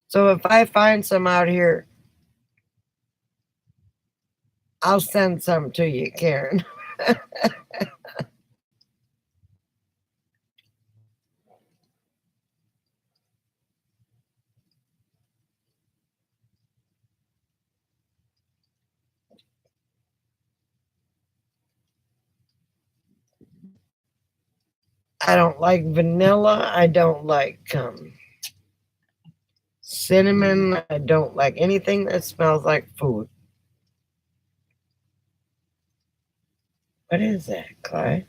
So if I find some out here, I'll send some to you, Karen. I don't like vanilla. I don't like cinnamon. I don't like anything that smells like food. What is that, Clyde?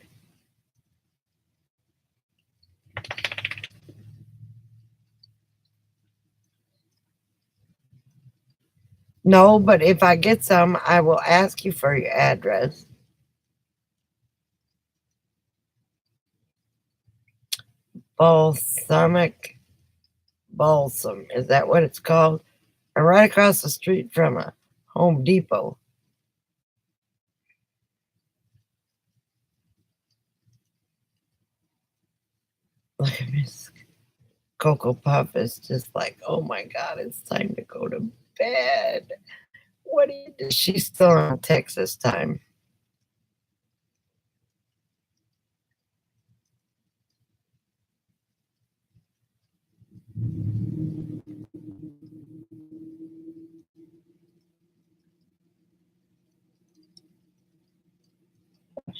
No, but if I get some, I will ask you for your address. Balsamic balsam. Is that what it's called? I'm right across the street from a Home Depot. Look at Miss Cocoa Puff is just like, oh my God, it's time to go to bed. What do you do? She's still on Texas time.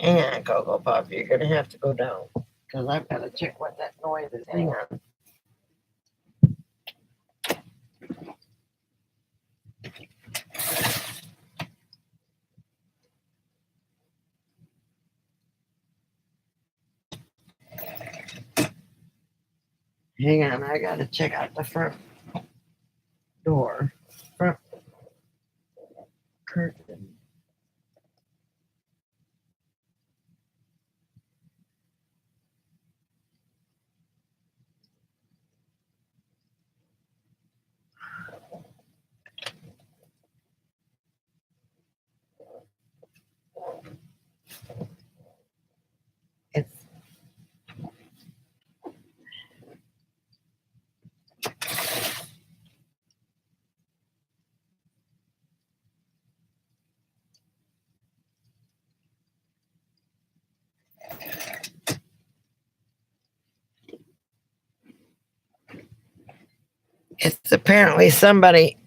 Hang on, Cocoa Puff. You're going to have to go down because I've got to check what that noise is. Hang on. Hang on. I got to check out the front door. Front curtain. It's it's apparently somebody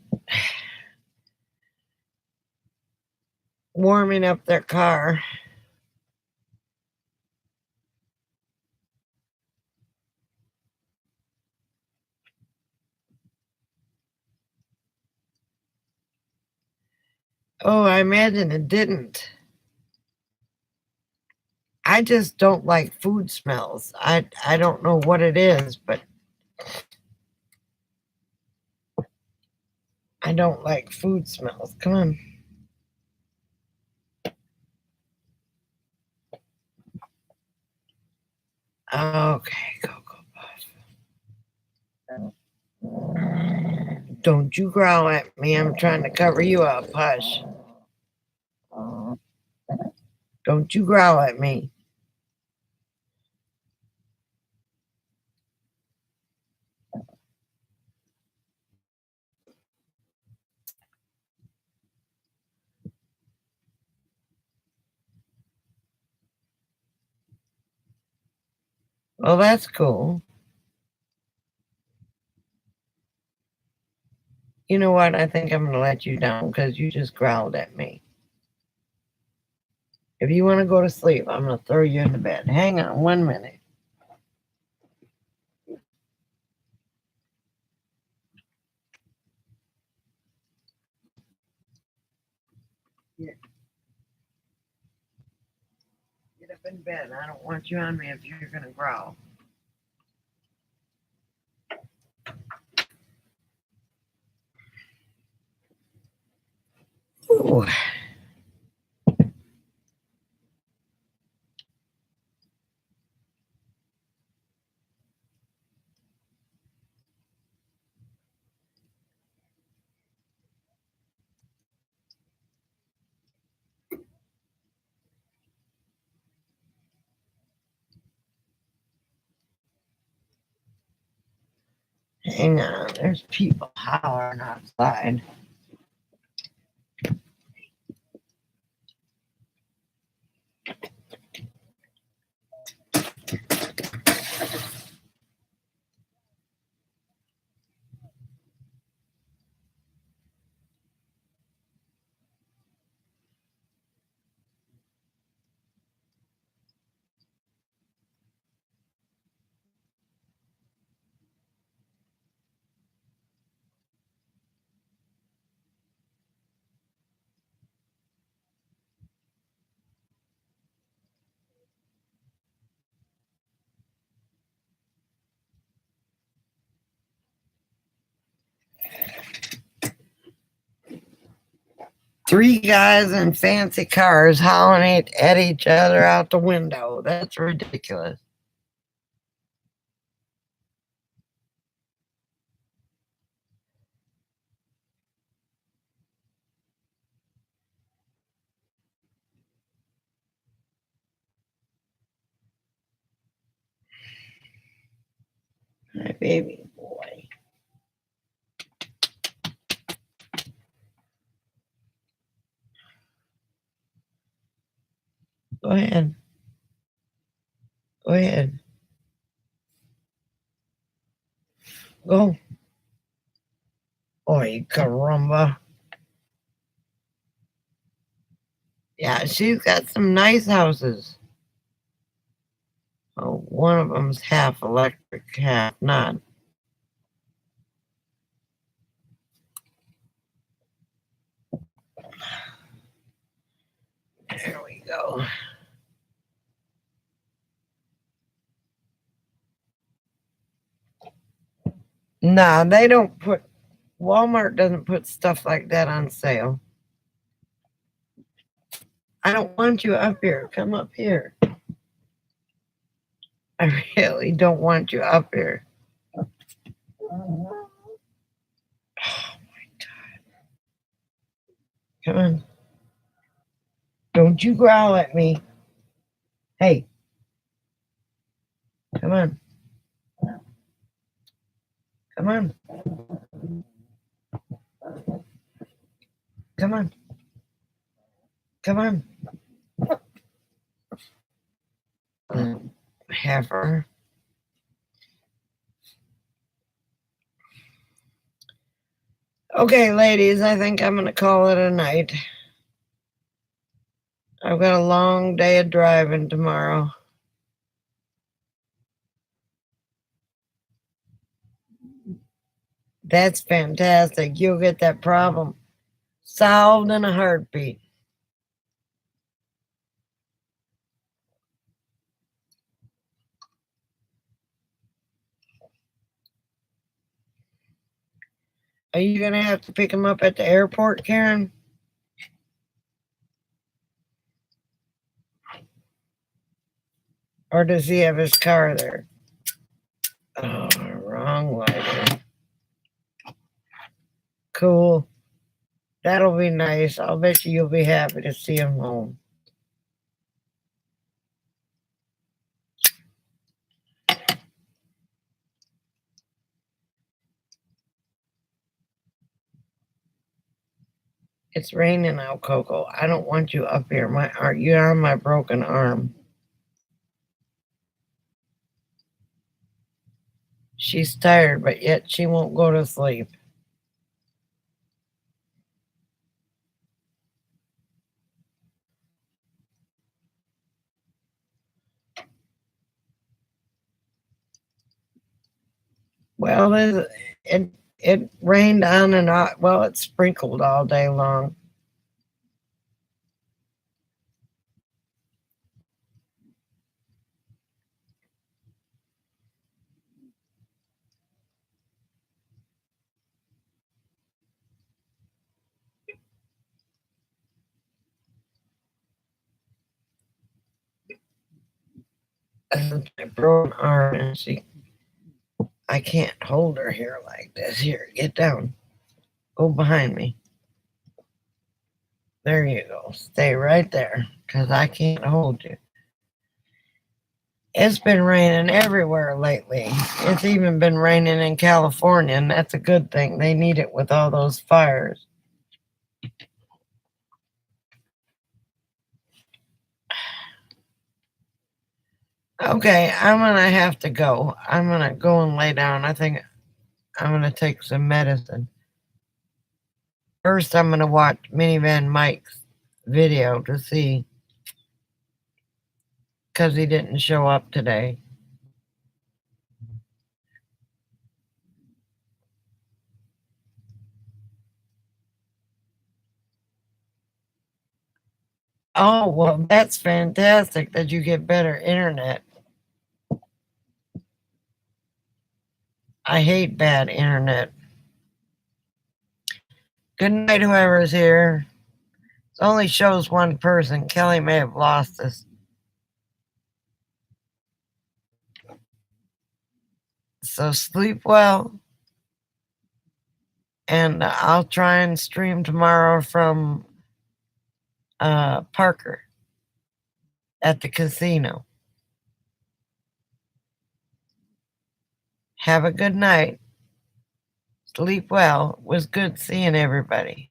warming up their car. Oh, I imagine it didn't. I just don't like food smells. I don't know what it is, but I don't like food smells. Come on. Okay, Cocoa Puff. Don't you growl at me. I'm trying to cover you up. Hush. Don't you growl at me. Well, that's cool. You know what? I think I'm going to let you down because you just growled at me. If you want to go to sleep, I'm going to throw you into bed. Hang on 1 minute. Get up in bed. I don't want you on me if you're going to growl. Ooh. Hang on. There's people hollering outside. Three guys in fancy cars hollering at each other out the window. That's ridiculous. My baby boy. Go ahead. Go ahead. Go. Oy, caramba. Yeah, she's got some nice houses. Oh, one of them's half electric, half not. There we go. Nah, they don't put, Walmart doesn't put stuff like that on sale. I don't want you up here. Come up here. I really don't want you up here. Oh my God. Come on. Don't you growl at me. Hey. Come on. Come on. Come on. Come on. Heifer. Okay, ladies, I think I'm going to call it a night. I've got a long day of driving tomorrow. That's fantastic. You'll get that problem solved in a heartbeat. Are you going to have to pick him up at the airport, Karen? Or does he have his car there? Oh, wrong lighter. Cool. That'll be nice. I'll bet you'll be happy to see him home. It's raining out, Coco. I don't want you up here. You're on my broken arm. She's tired, but yet she won't go to sleep. Well, it rained on and off. Well, it sprinkled all day long. I broke an arm and I can't hold her here like this. Here, get down. Go behind me. There you go. Stay right there, because I can't hold you. It's been raining everywhere lately. It's even been raining in California, and that's a good thing. They need it with all those fires. Okay, I'm going to have to go. I'm going to go and lay down. I think I'm going to take some medicine. First, I'm going to watch Minivan Mike's video to see, because he didn't show up today. Oh, well, that's fantastic that you get better internet. I hate bad internet. Good night, whoever's here. only shows one person. Kelly may have lost us. So sleep well. And I'll try and stream tomorrow from Parker at the casino. Have a good night. Sleep well. It was good seeing everybody.